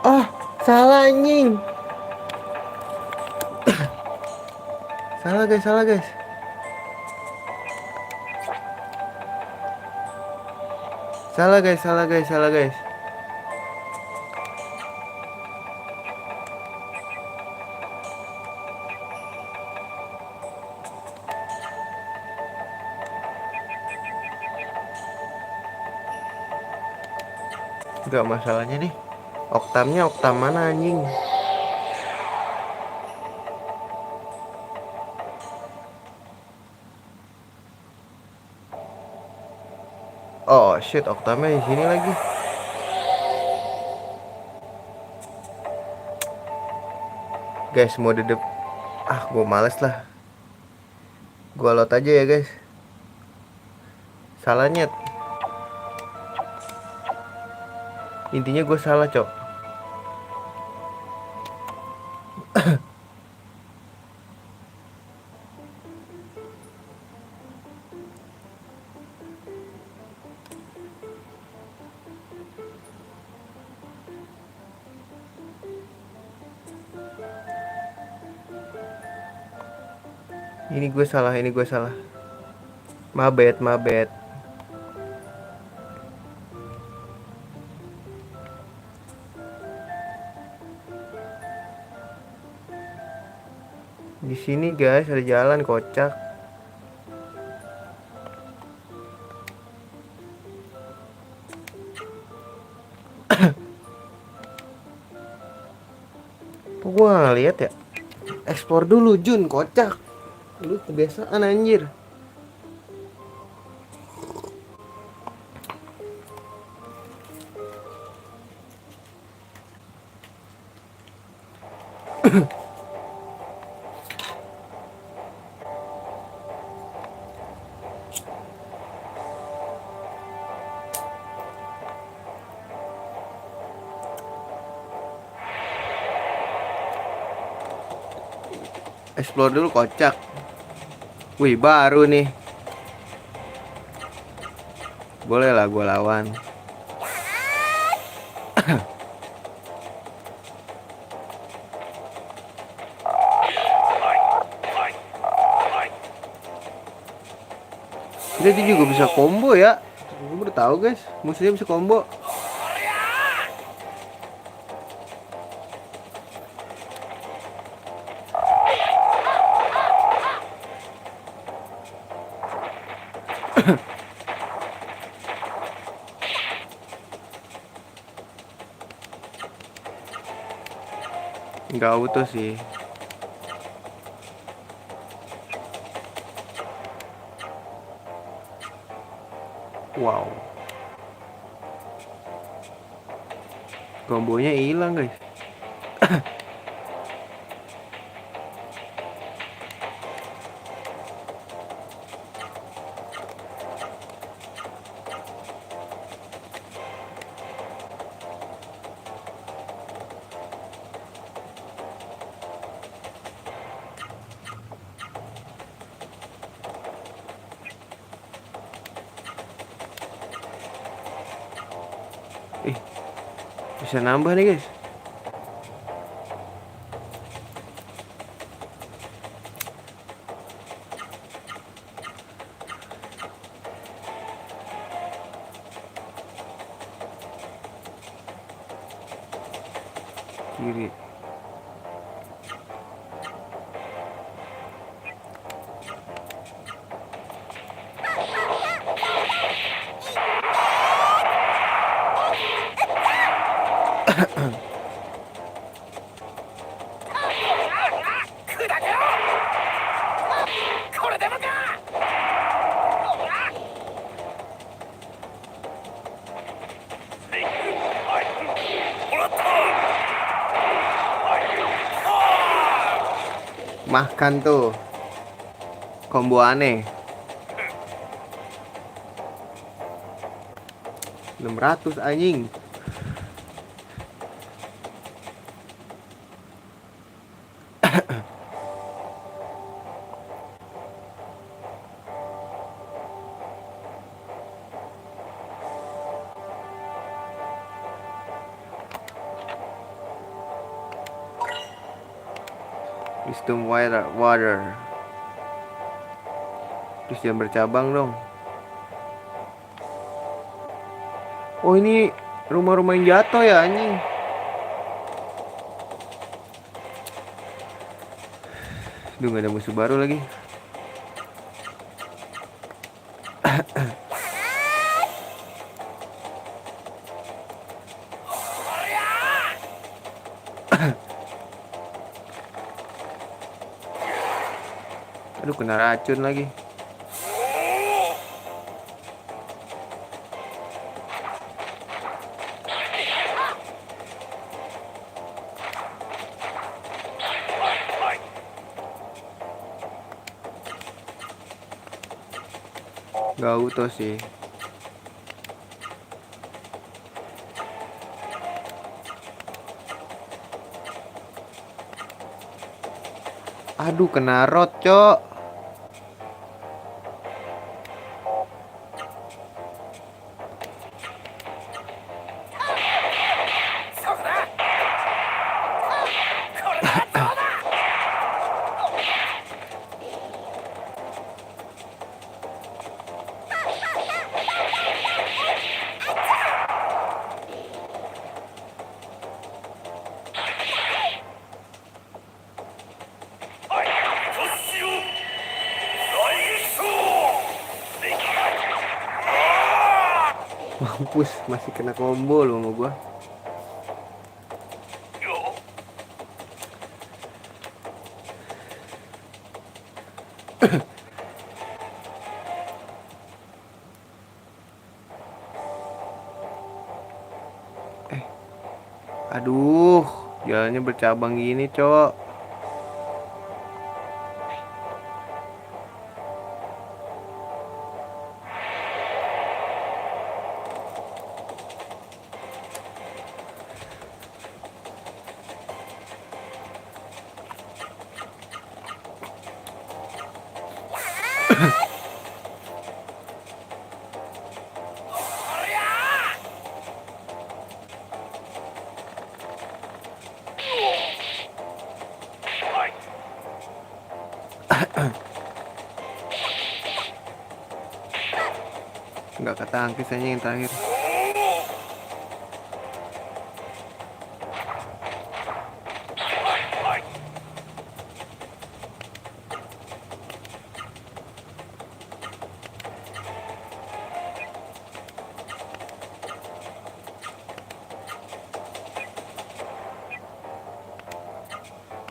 Speaker 1: Oh, salah anjing. Salah guys, salah guys. Salah guys, salah guys, salah guys. Enggak, masalahnya nih. Oktamnya oktam mana anjing? Oh shit, oktamnya di sini lagi. Guys, mode gue males lah. Gue lot aja ya guys. Salah nyet. Intinya gue salah cok. Ini gue salah, ini gue salah. Mabet, mabet. Di sini guys ada jalan kocak. Kok gua nggak lihat ya? Explore dulu Jun, kocak. Lu kebiasaan anjir. Explore dulu kocak. Wih, baru nih. Boleh lah gue lawan. Dia juga bisa combo ya. Gue baru tahu guys, musuhnya bisa combo. Nggak auto sih. Wow. Kombonya hilang guys. Bisa nambah nih guys. Kiri. Makan tuh combo aneh. 600 anjing. Wisdom water. Terus jangan bercabang dong. Oh ini rumah-rumah yang jatuh ya anjing. Duh, gak ada musuh baru lagi. Aduh, kena racun lagi. Gak auto sih. Aduh, kena rot, cok. mampus, masih kena combo loh sama gua. Aduh, jalannya bercabang gini, Cok. Nggak ketangkis aja yang terakhir.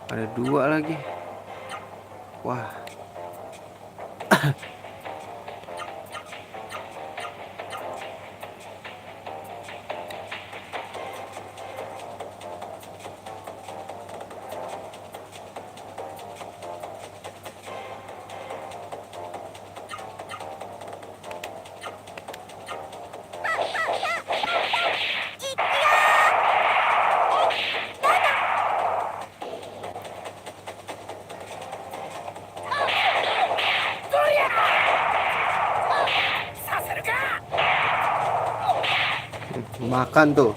Speaker 1: Ada dua lagi. Wah. Makan tuh.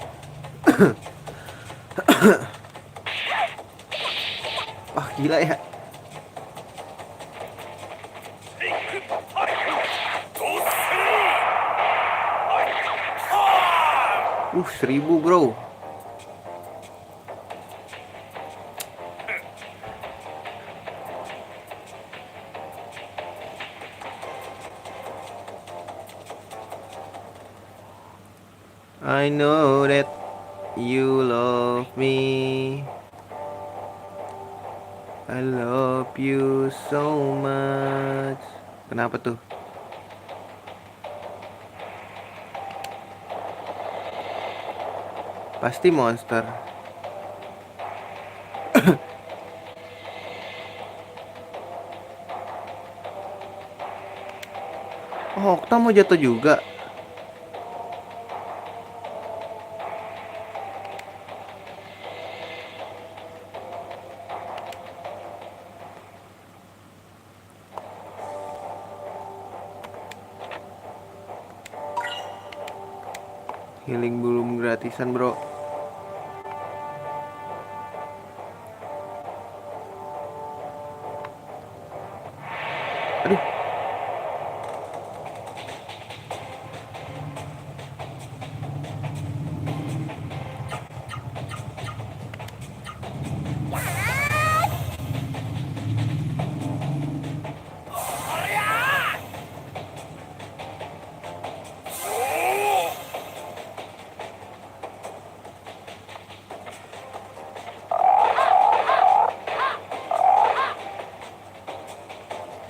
Speaker 1: Wah, gila ya. 1000 bro. I know that you love me. I love you so much. Kenapa tuh? Pasti monster. Oh, Okta mau jatuh juga. Healing belum gratisan bro. Aduh.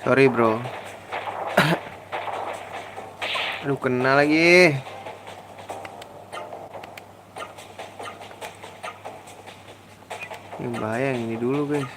Speaker 1: Sorry bro. Aduh, kena lagi. Yang bahaya yang ini dulu guys.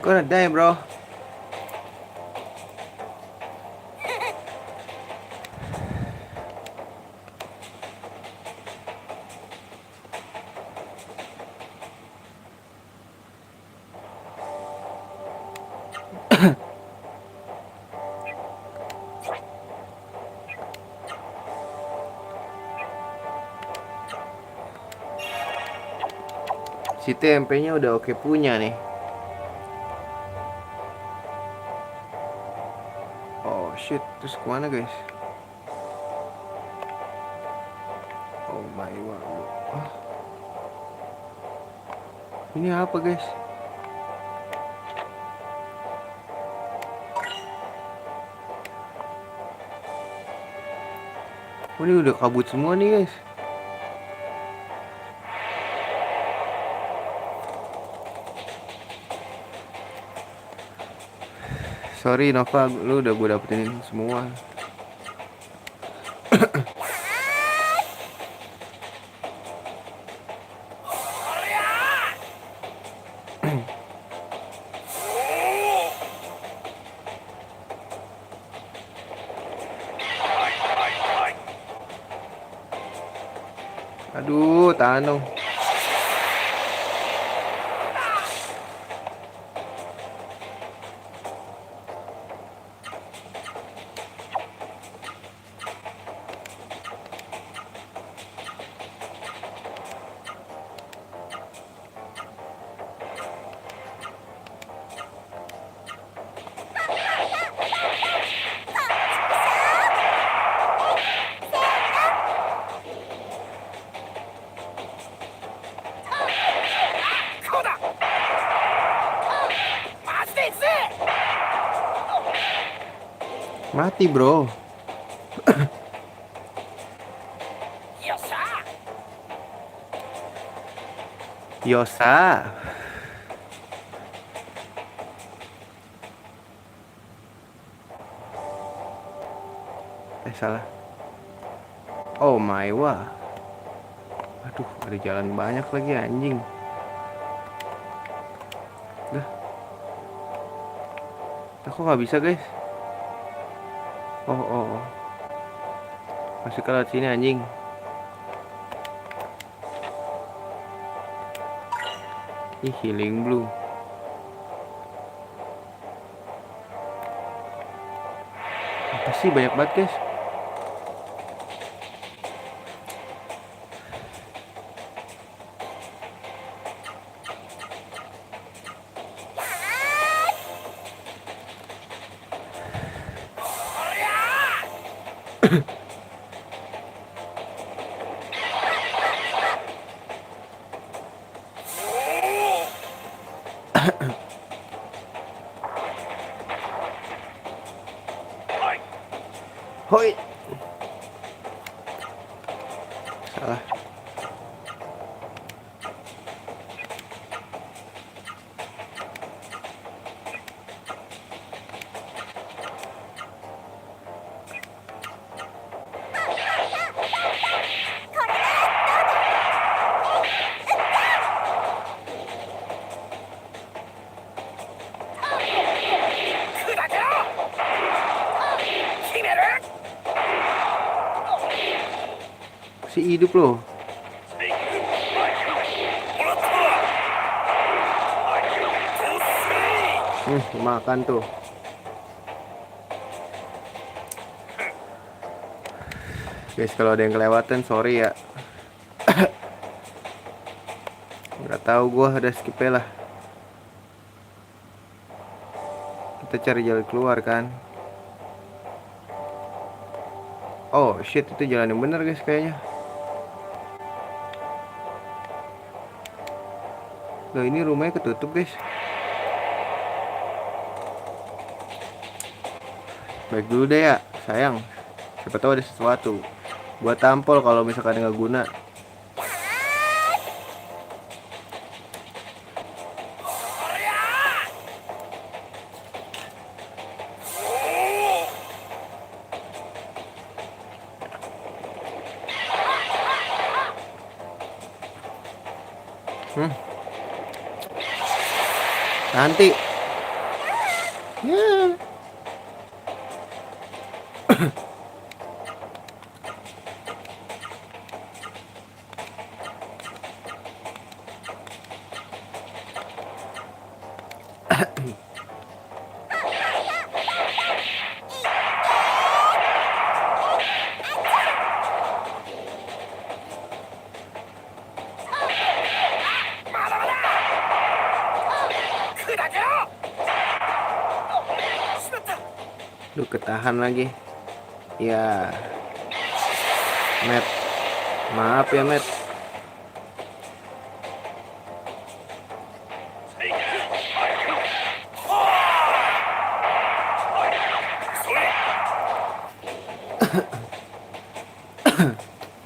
Speaker 1: Gonna die bro. Si TMP-nya udah oke punya nih. Oh shit, terus kemana guys? Oh my god. Ah. Ini apa guys? Oh, ini udah kabut semua nih guys. Sorry Nova, lu udah gue dapetin semua. Aduh, tahan dong. Mati bro. Yosa. Salah. Oh my wah. Aduh, ada jalan banyak lagi anjing. Dah. Aku nggak bisa guys. Oh. Masuk ke laut sini anjing. Ih, healing blue. Apa sih banyak banget guys? Hoi. Salah. Si hidup loh. Makan tuh. Guys, kalau ada yang kelewatan sorry ya. Nggak tahu gua, ada skip lah. Kita cari jalan keluar kan. Oh shit, itu jalan yang bener guys kayaknya. Loh, ini rumahnya ketutup guys. Baik dulu deh ya, sayang. Siapa tahu ada sesuatu. Gua tampol kalau misalkan nggak guna. Nanti. Ya. Duh, ketahan lagi. Ya, Matt. Maaf ya, Matt.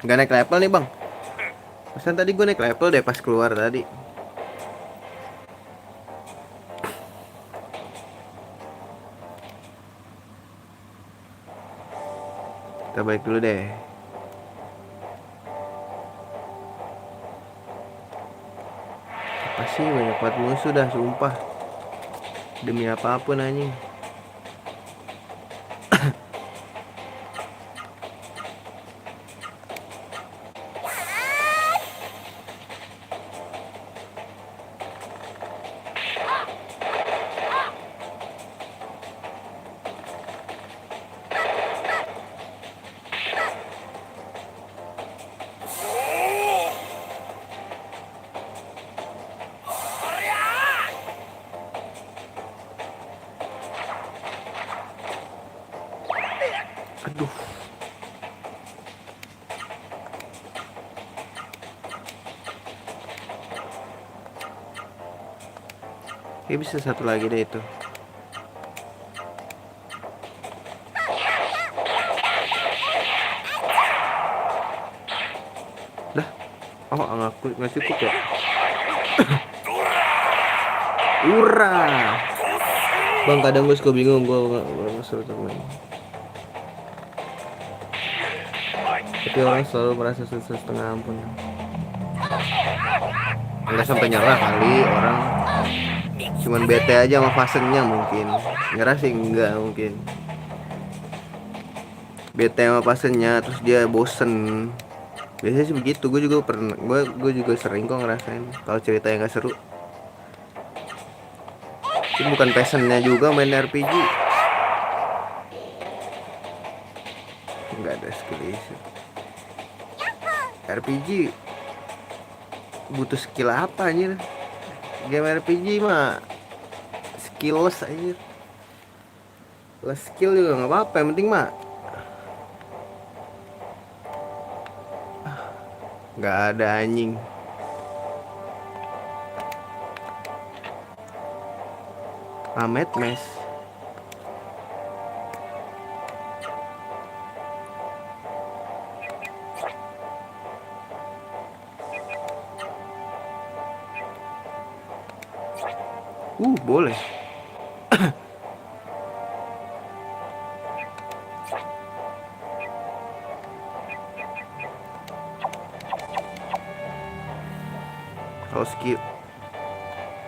Speaker 1: Nggak naik level nih, Bang. Pesan tadi gue naik level deh pas keluar tadi. Kita balik dulu deh. Apa sih, banyak banget musuh dah, sumpah. Demi apapun anjing. Aduh. Kayak bisa satu lagi deh itu. Dah. Oh, nggak cukup ya. Ura. Bang, kadang gue suka bingung, gue nggak seru temen. Tapi orang selalu merasa susah setengah ampun. Enggak sampai nyerah kali orang. Cuman bete aja sama fasenya mungkin. Nyerah sih enggak mungkin. Bete sama fasenya, terus dia bosen. Biasanya sih begitu. Gue juga pernah, gue juga sering kok ngerasain kalau cerita yang gak seru. Ini bukan passionnya juga main RPG. Nggak ada skill issue. RPG butuh skill apa anjir? Game RPG mah skillless anjir. Lah skill juga nggak apa-apa, yang penting mah nggak ada anjing. Ahmed Mes. Boleh. Kalau skill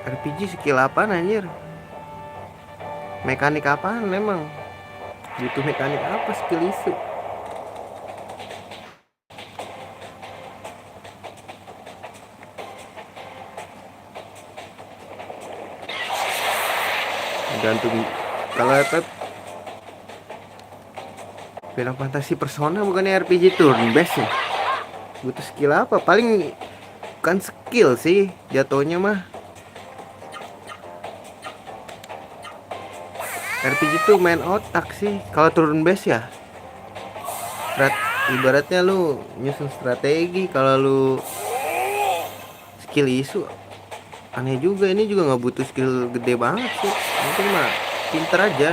Speaker 1: RPG skill apaan anjir? Mekanik apaan memang? Butuh mekanik apa skill isu? Gantung. Kalau Final Fantasy Persona bukannya RPG turn based ya? Butuh skill apa? Paling bukan skill sih jatuhnya mah. RPG tuh main otak sih. Kalau turun base ya, ibaratnya lu nyusun strategi. Kalau lu skill isu, aneh juga. Ini juga nggak butuh skill gede banget sih. Mungkin mah pinter aja.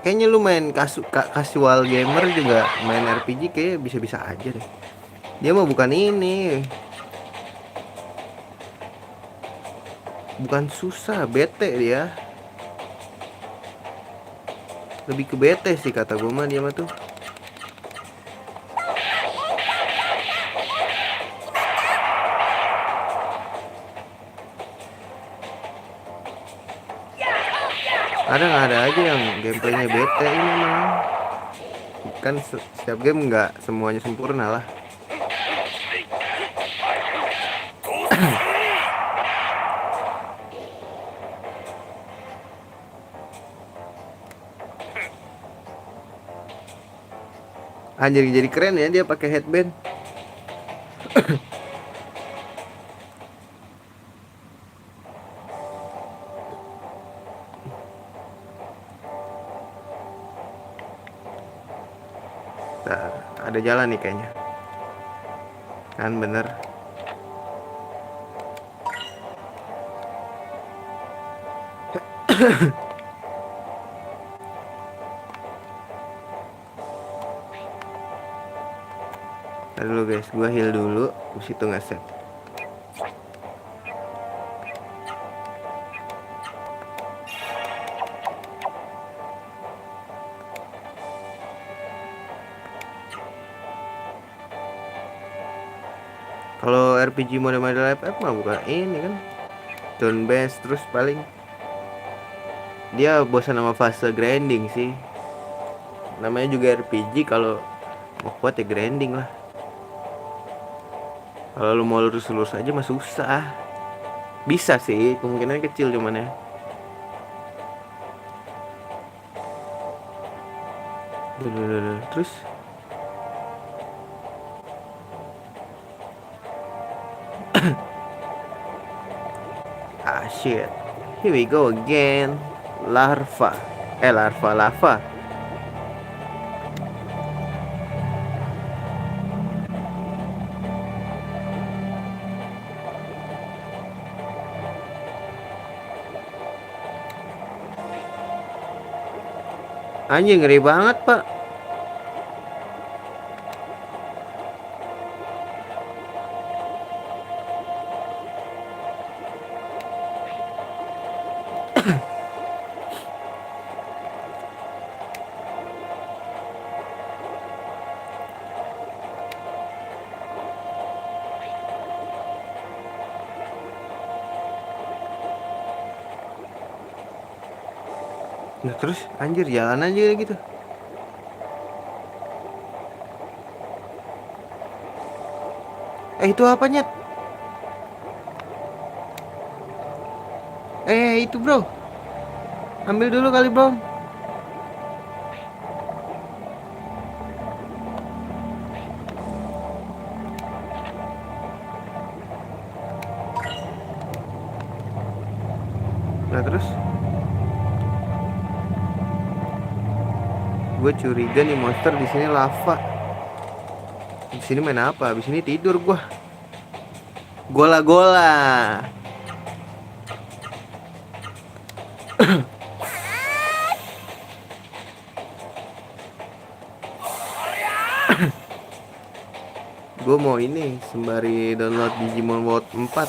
Speaker 1: Kayaknya lu main casual gamer juga main RPG kayak bisa-bisa aja deh. Dia mah bukan ini. Bukan susah, bete dia. Lebih ke bete sih kata gue mah, dia mah tuh. Ada aja yang gameplaynya bete ini mah. Kan setiap game nggak semuanya sempurna lah. Anjir, jadi keren ya dia pakai headband. Bentar, ada jalan nih kayaknya. Kan bener. Ntar dulu guys, gua heal dulu, terus itu nge-save. Kalau RPG model-model FF mah bukan ini kan turn based, terus paling dia bosan sama fase grinding sih. Namanya juga RPG, kalau mau kuat ya grinding lah. Kalau lu mau lurus-lurus aja mah susah. Bisa sih, kemungkinan kecil cuman ya. Terus shit, here we go again. Larva lava. Anjing, ngeri banget pak. Nah terus anjir, jalan aja gitu. Itu apa nyet? Itu bro, ambil dulu kali bro. Nah terus gue curiga nih monster di sini lava. Di sini main apa? Abis ini tidur gue. Gola-gola. Gue mau ini sembari download Digimon World 4.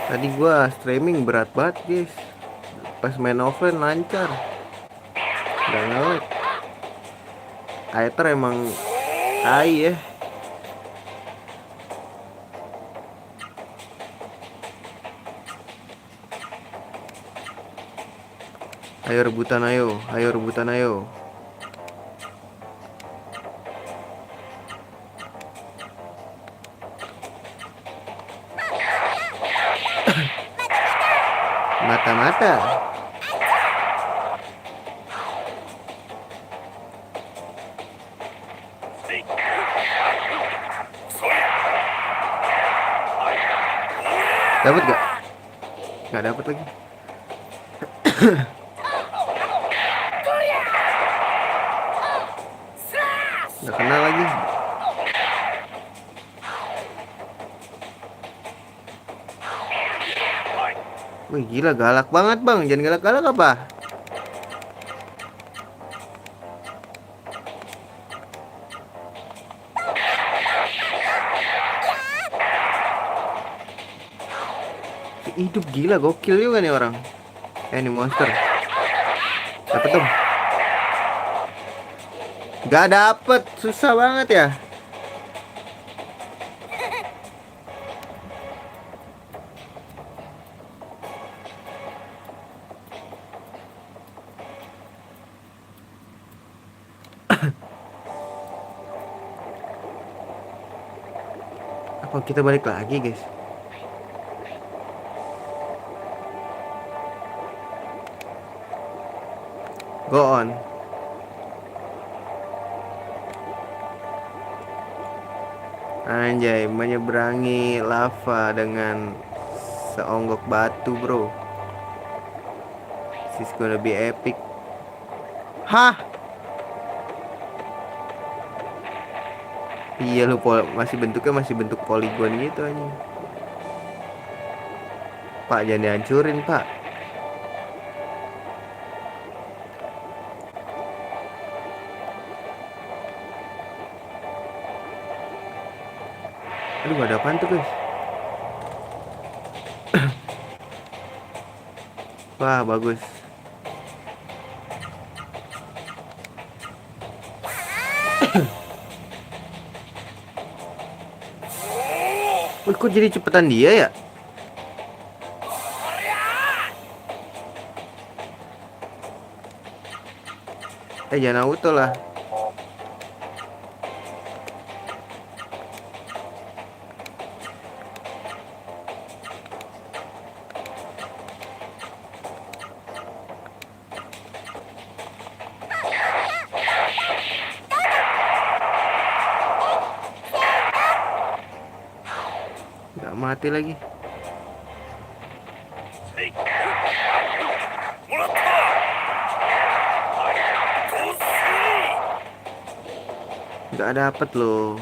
Speaker 1: Tadi gue streaming berat banget guys. Pas main offline lancar. Gak ngelag. Aether emang tai ya. Ayo rebutan ayo. Mata-mata. Dapat gak? Gak dapat lagi. Gak kena lagi. Wih gila, galak banget bang. Jangan galak-galak apa? Hidup gila, gokil juga nih orang. Ini monster. Dapat dong. Gak dapet, susah banget ya. Apa kita balik lagi guys? Go on. Anjay, menyeberangi lava dengan seonggok batu bro. This is gonna be epic. Hah? Iya lu masih bentuknya masih bentuk poligon gitu aja. Pak jangan dihancurin pak. Aduh ada apaan tuh guys. Wah bagus. Wih kok jadi cepetan dia ya. Jangan auto lah. Nggak mati lagi. Nggak dapet loh.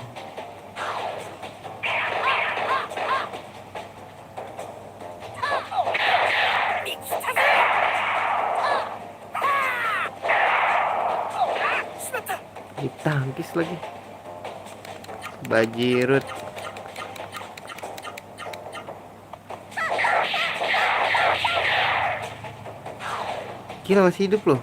Speaker 1: Ditangkis lagi. Bajirut. Gila masih hidup loh.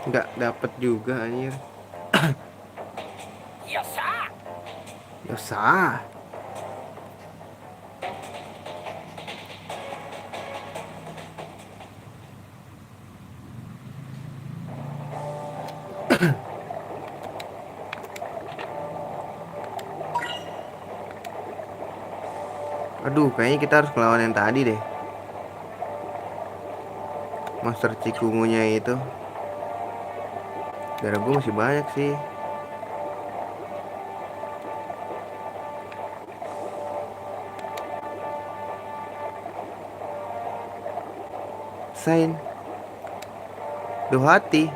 Speaker 1: Nggak dapet juga anjir. Yosa. Aduh, kayaknya kita harus melawan yang tadi deh. Monster cikungunya itu. Darah gue masih banyak sih. Sign. Duh hati.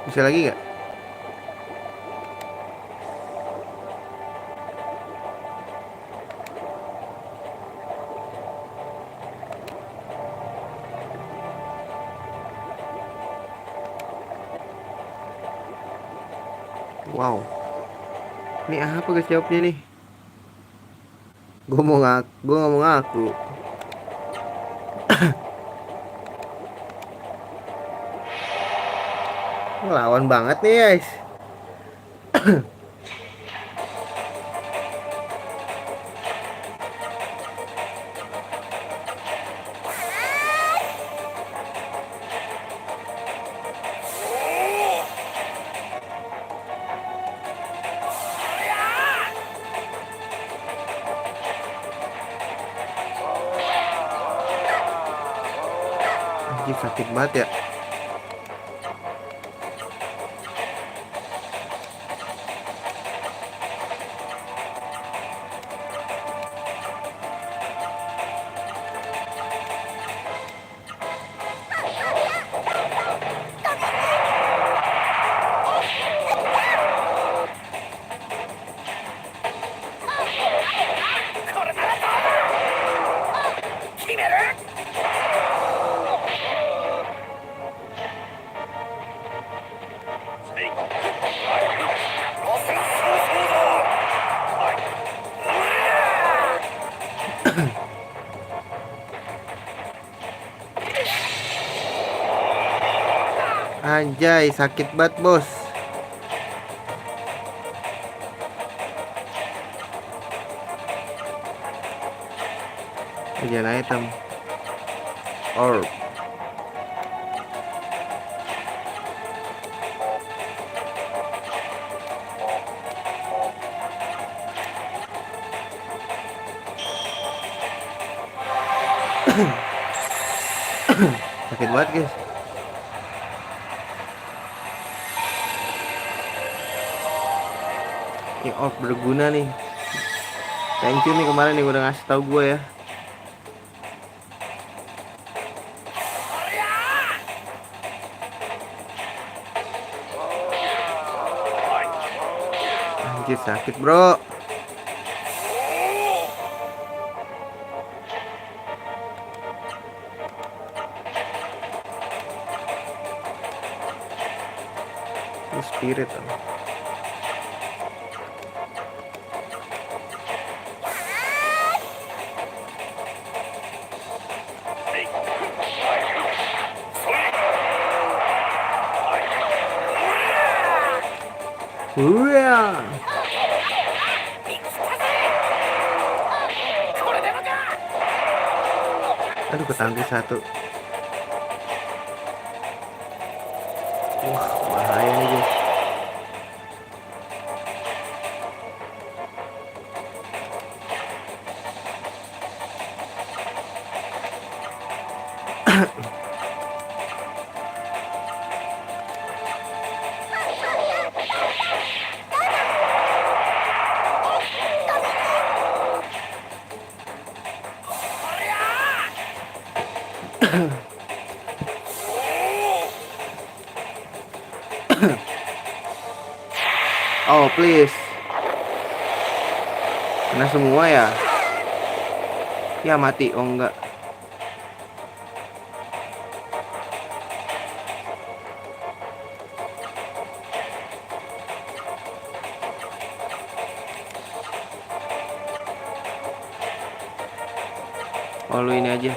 Speaker 1: Bisa lagi gak? Wow. Ini apa guys jawabnya nih? Gue gak mau ngaku. Lawan banget nih guys. Anjir sakit banget ya. Anjay sakit banget bos. Jangan item orb. Sakit banget guys. Ini orb berguna nih. Thank you nih kemarin nih udah ngasih tahu gue ya. Anjir sakit bro. Ini spirit loh. Wah. Aduh ketangkis satu. Wah bahaya nih guys. Oh please. Kena semua ya. Ya mati. Oh enggak. Oh lu ini aja.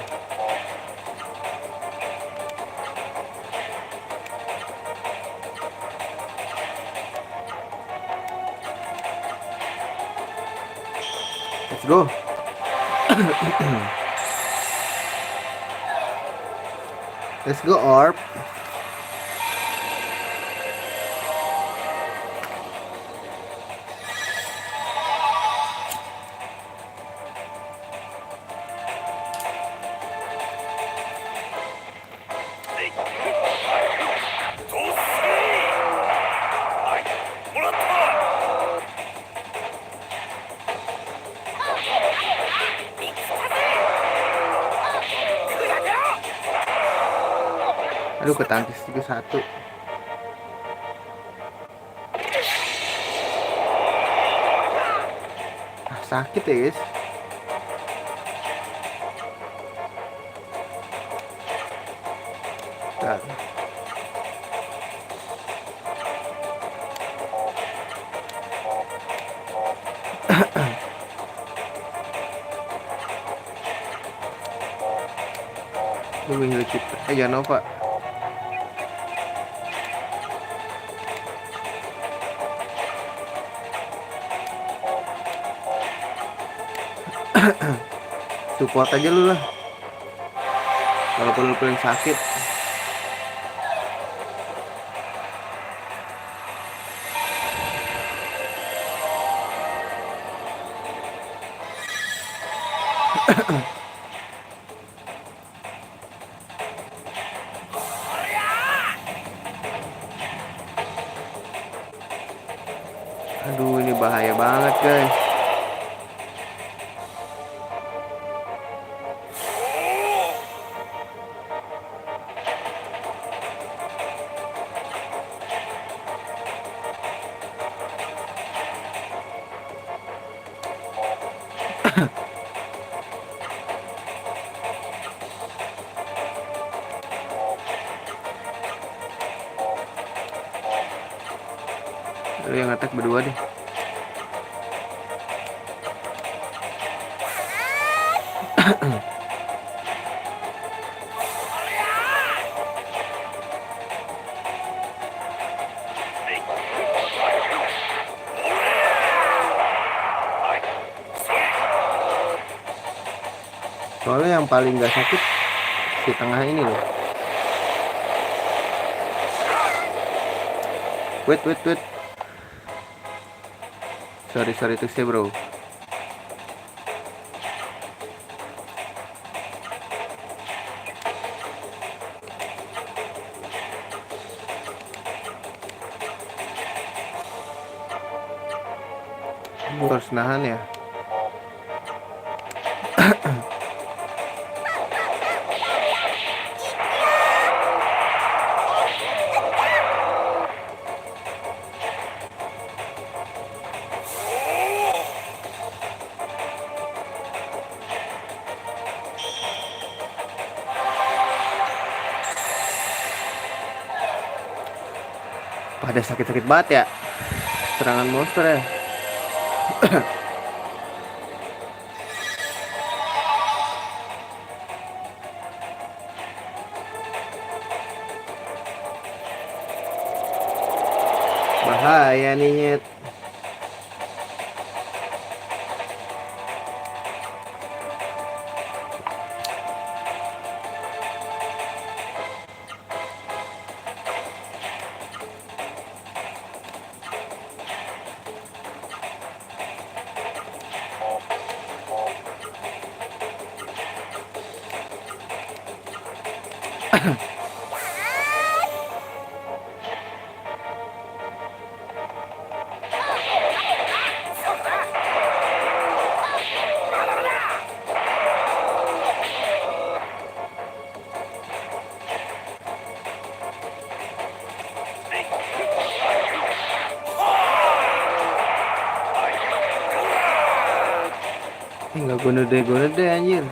Speaker 1: Let's go. Let's go orb. Aduh ketangkis 31. Sakit ya guys. Bentar. Lu heal kita. Jangan lupa. Support aja lu lah. Walaupun lu paling sakit. Aduh ini bahaya banget guys. Lu yang attack berdua deh. Soalnya yang paling gak sakit si tengah ini loh. Wait. Sorry to say bro. Gue harus nahan ya. Pada sakit-sakit banget ya serangan monster ya. Bahaya nih nyet. Nggak guna deh anjir.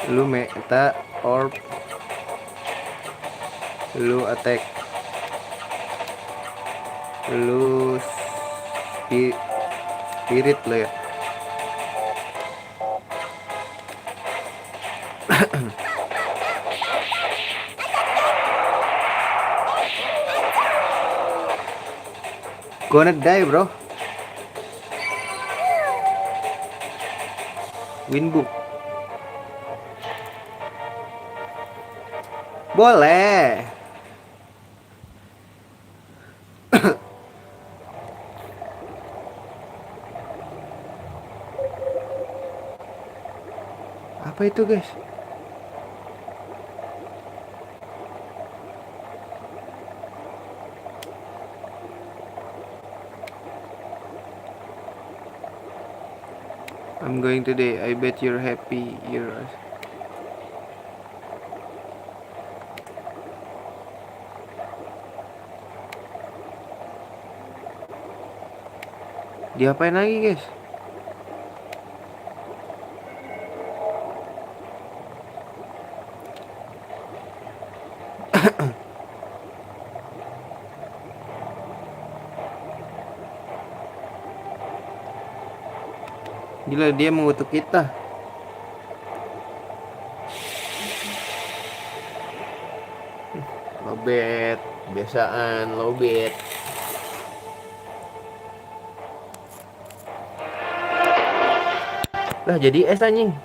Speaker 1: Lu meta orb, lu attack, lu spirit lo ya. Gonna die bro. Winbook. Boleh. Apa itu guys? I'm going today. I bet you're happy. Diapain lagi guys? Gila dia mengutuk kita. Lobet, biasaan lobet. Lah jadi es anjing.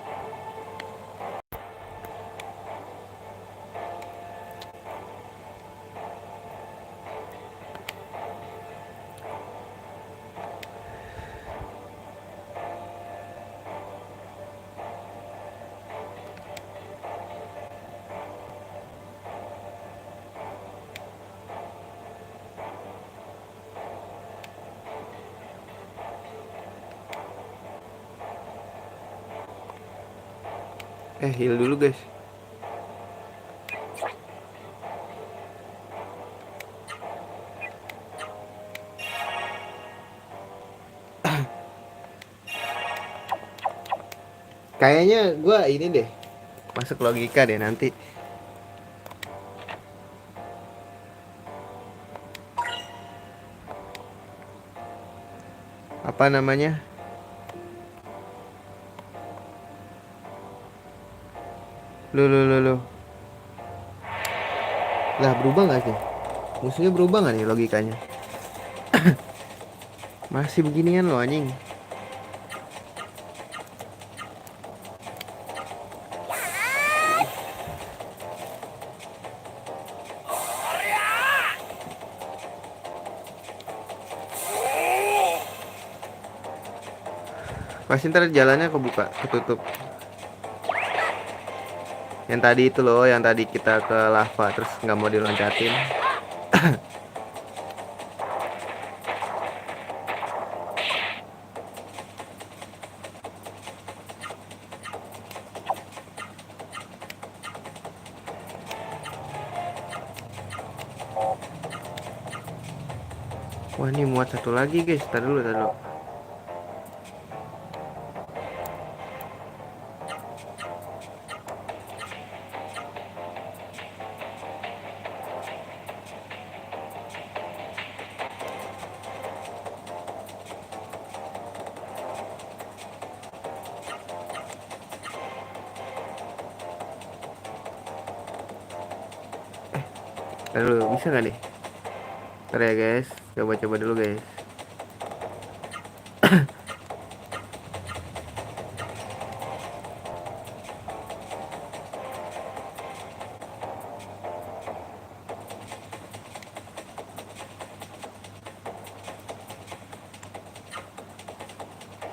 Speaker 1: Heal dulu guys. Kayaknya gue ini deh masuk logika deh nanti. Apa namanya? Lo. Lah berubah nggak sih? Musuhnya berubah nggak nih logikanya? Masih beginian loh anjing. Pasti ntar jalannya kebuka, ketutup. Yang tadi itu loh, yang tadi kita ke lava terus nggak mau diloncatin. Wah, ini muat satu lagi guys. Tar dulu, tar dulu. Tar dulu, bisa nggak nih? Ntar ya guys, coba-coba dulu guys.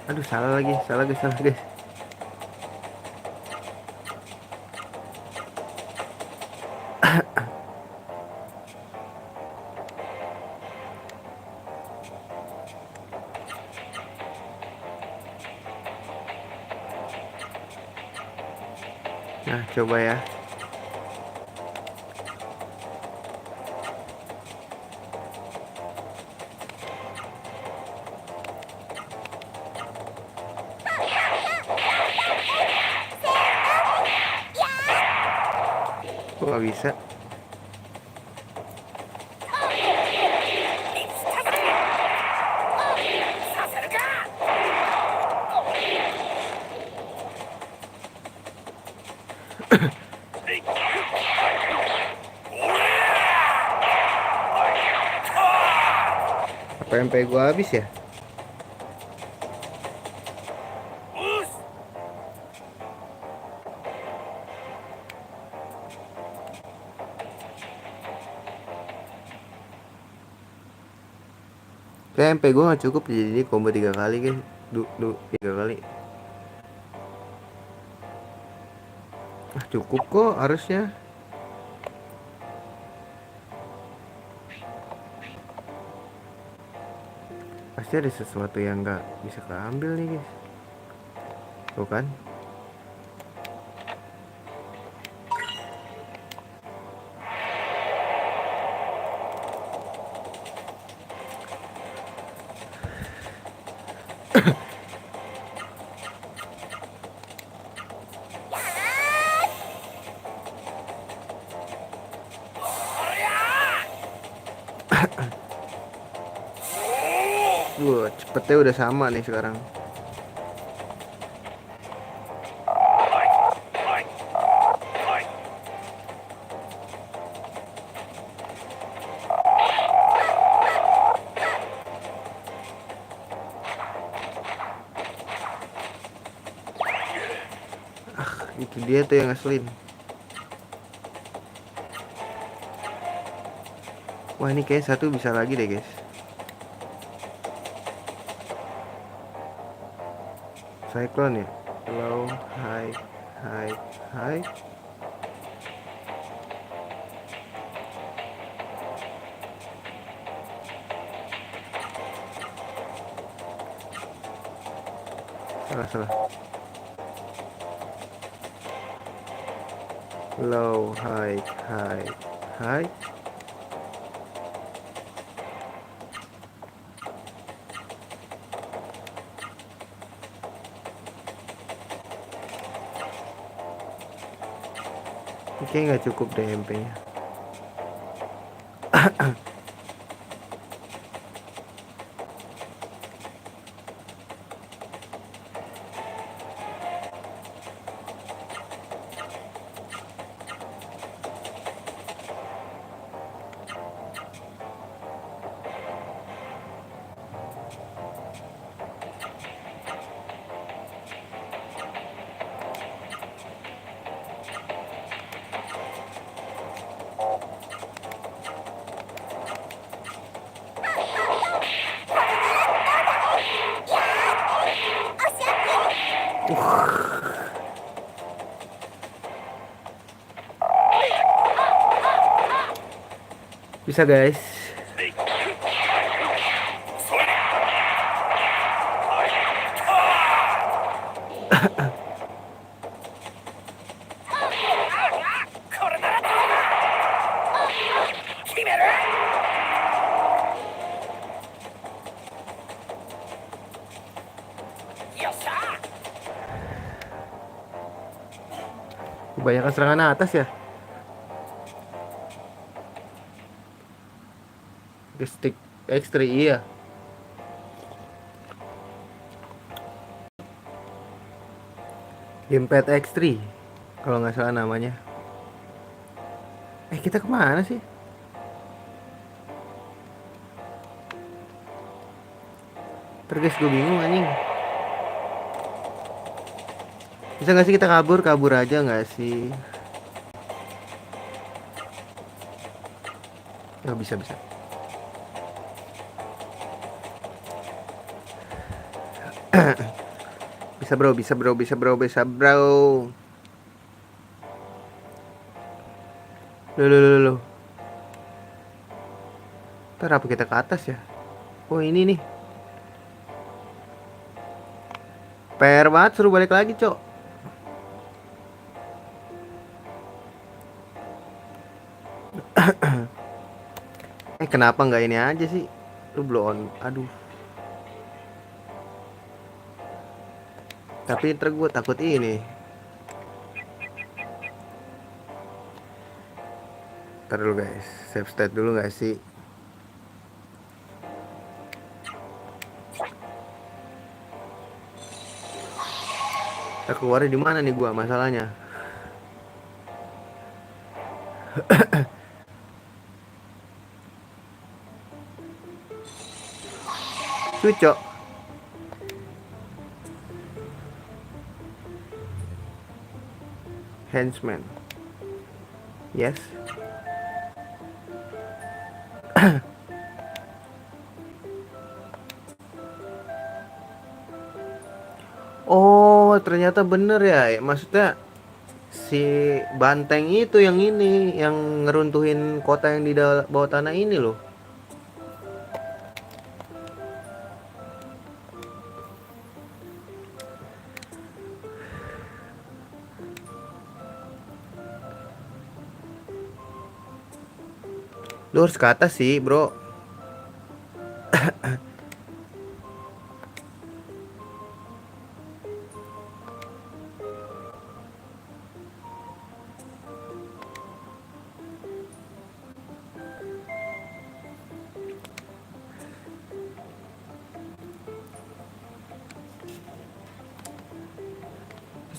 Speaker 1: Aduh, salah lagi, salah guys, salah guys. Nah, coba ya. Kok nggak bisa? Apa MP gua habis ya? Kayak MP gua nggak cukup, jadi ini combo 3 kali guys. 3 kali. Cukup kok harusnya. Pasti ada sesuatu yang nggak bisa keambil nih guys. Tuh kan. Cepetnya udah sama nih sekarang. Itu dia tuh yang ngeselin. Wah, ini kayak satu bisa lagi deh guys. Cyclone ya. Low, high, high, high. Salah. Low, high, high, high. Oke, nggak cukup deh MP-nya. Bisa guys. Kebanyakan serangan atas ya. Stick X3 iya. Gamepad X3 kalau nggak salah namanya. Kita kemana sih? Terus gue bingung anjing. Bisa nggak sih kita kabur aja nggak sih? Nggak bisa. Bisa bro. Loh. Ntar apa kita ke atas ya? Oh ini nih. PR banget, suruh balik lagi cok. Kenapa nggak ini aja sih? Lu blow on. Aduh. Tapi ntar gue takut ini. Ntar dulu guys, save state dulu gak sih? Kita keluarnya di mana nih gua masalahnya? Cucok. Henchman. Yes. Oh, ternyata bener ya. Maksudnya si banteng itu yang ini, yang ngeruntuhin kota yang di bawah tanah ini loh. Lu harus ke atas sih, bro.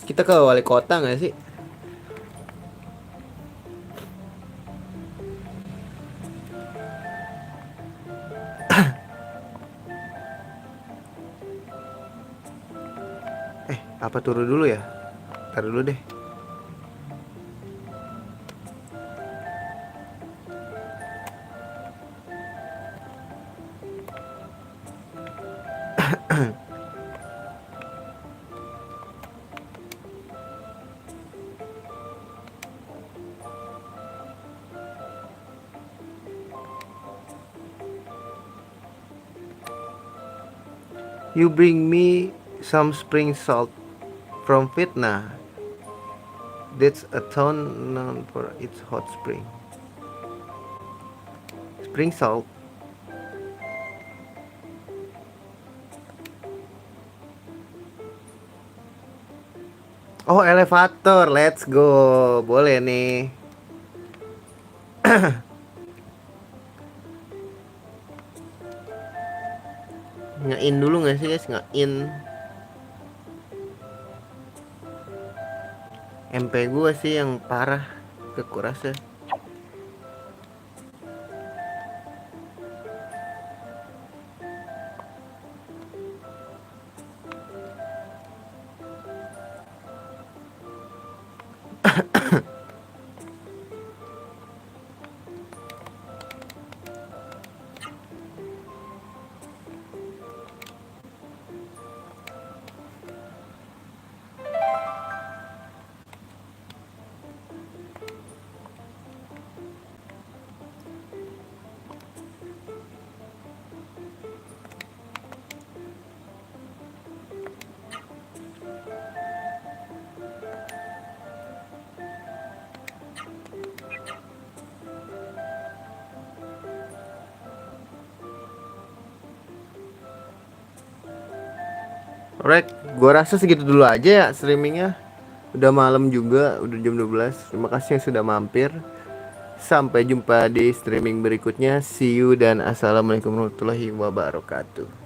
Speaker 1: Kita ke wali kota gak sih? Apa turun dulu ya? Ntar dulu deh. You bring me some spring salt from Vietnam. That's a town known for its hot spring. Spring salt. Oh, elevator. Let's go. Boleh nih. Nge-in dulu gak sih guys? Nge-in. MP gue sih yang parah kekurasnya. Alright, gua rasa segitu dulu aja ya streamingnya. Udah malam juga, udah jam 12. Terima kasih yang sudah mampir. Sampai jumpa di streaming berikutnya. See you dan assalamualaikum warahmatullahi wabarakatuh.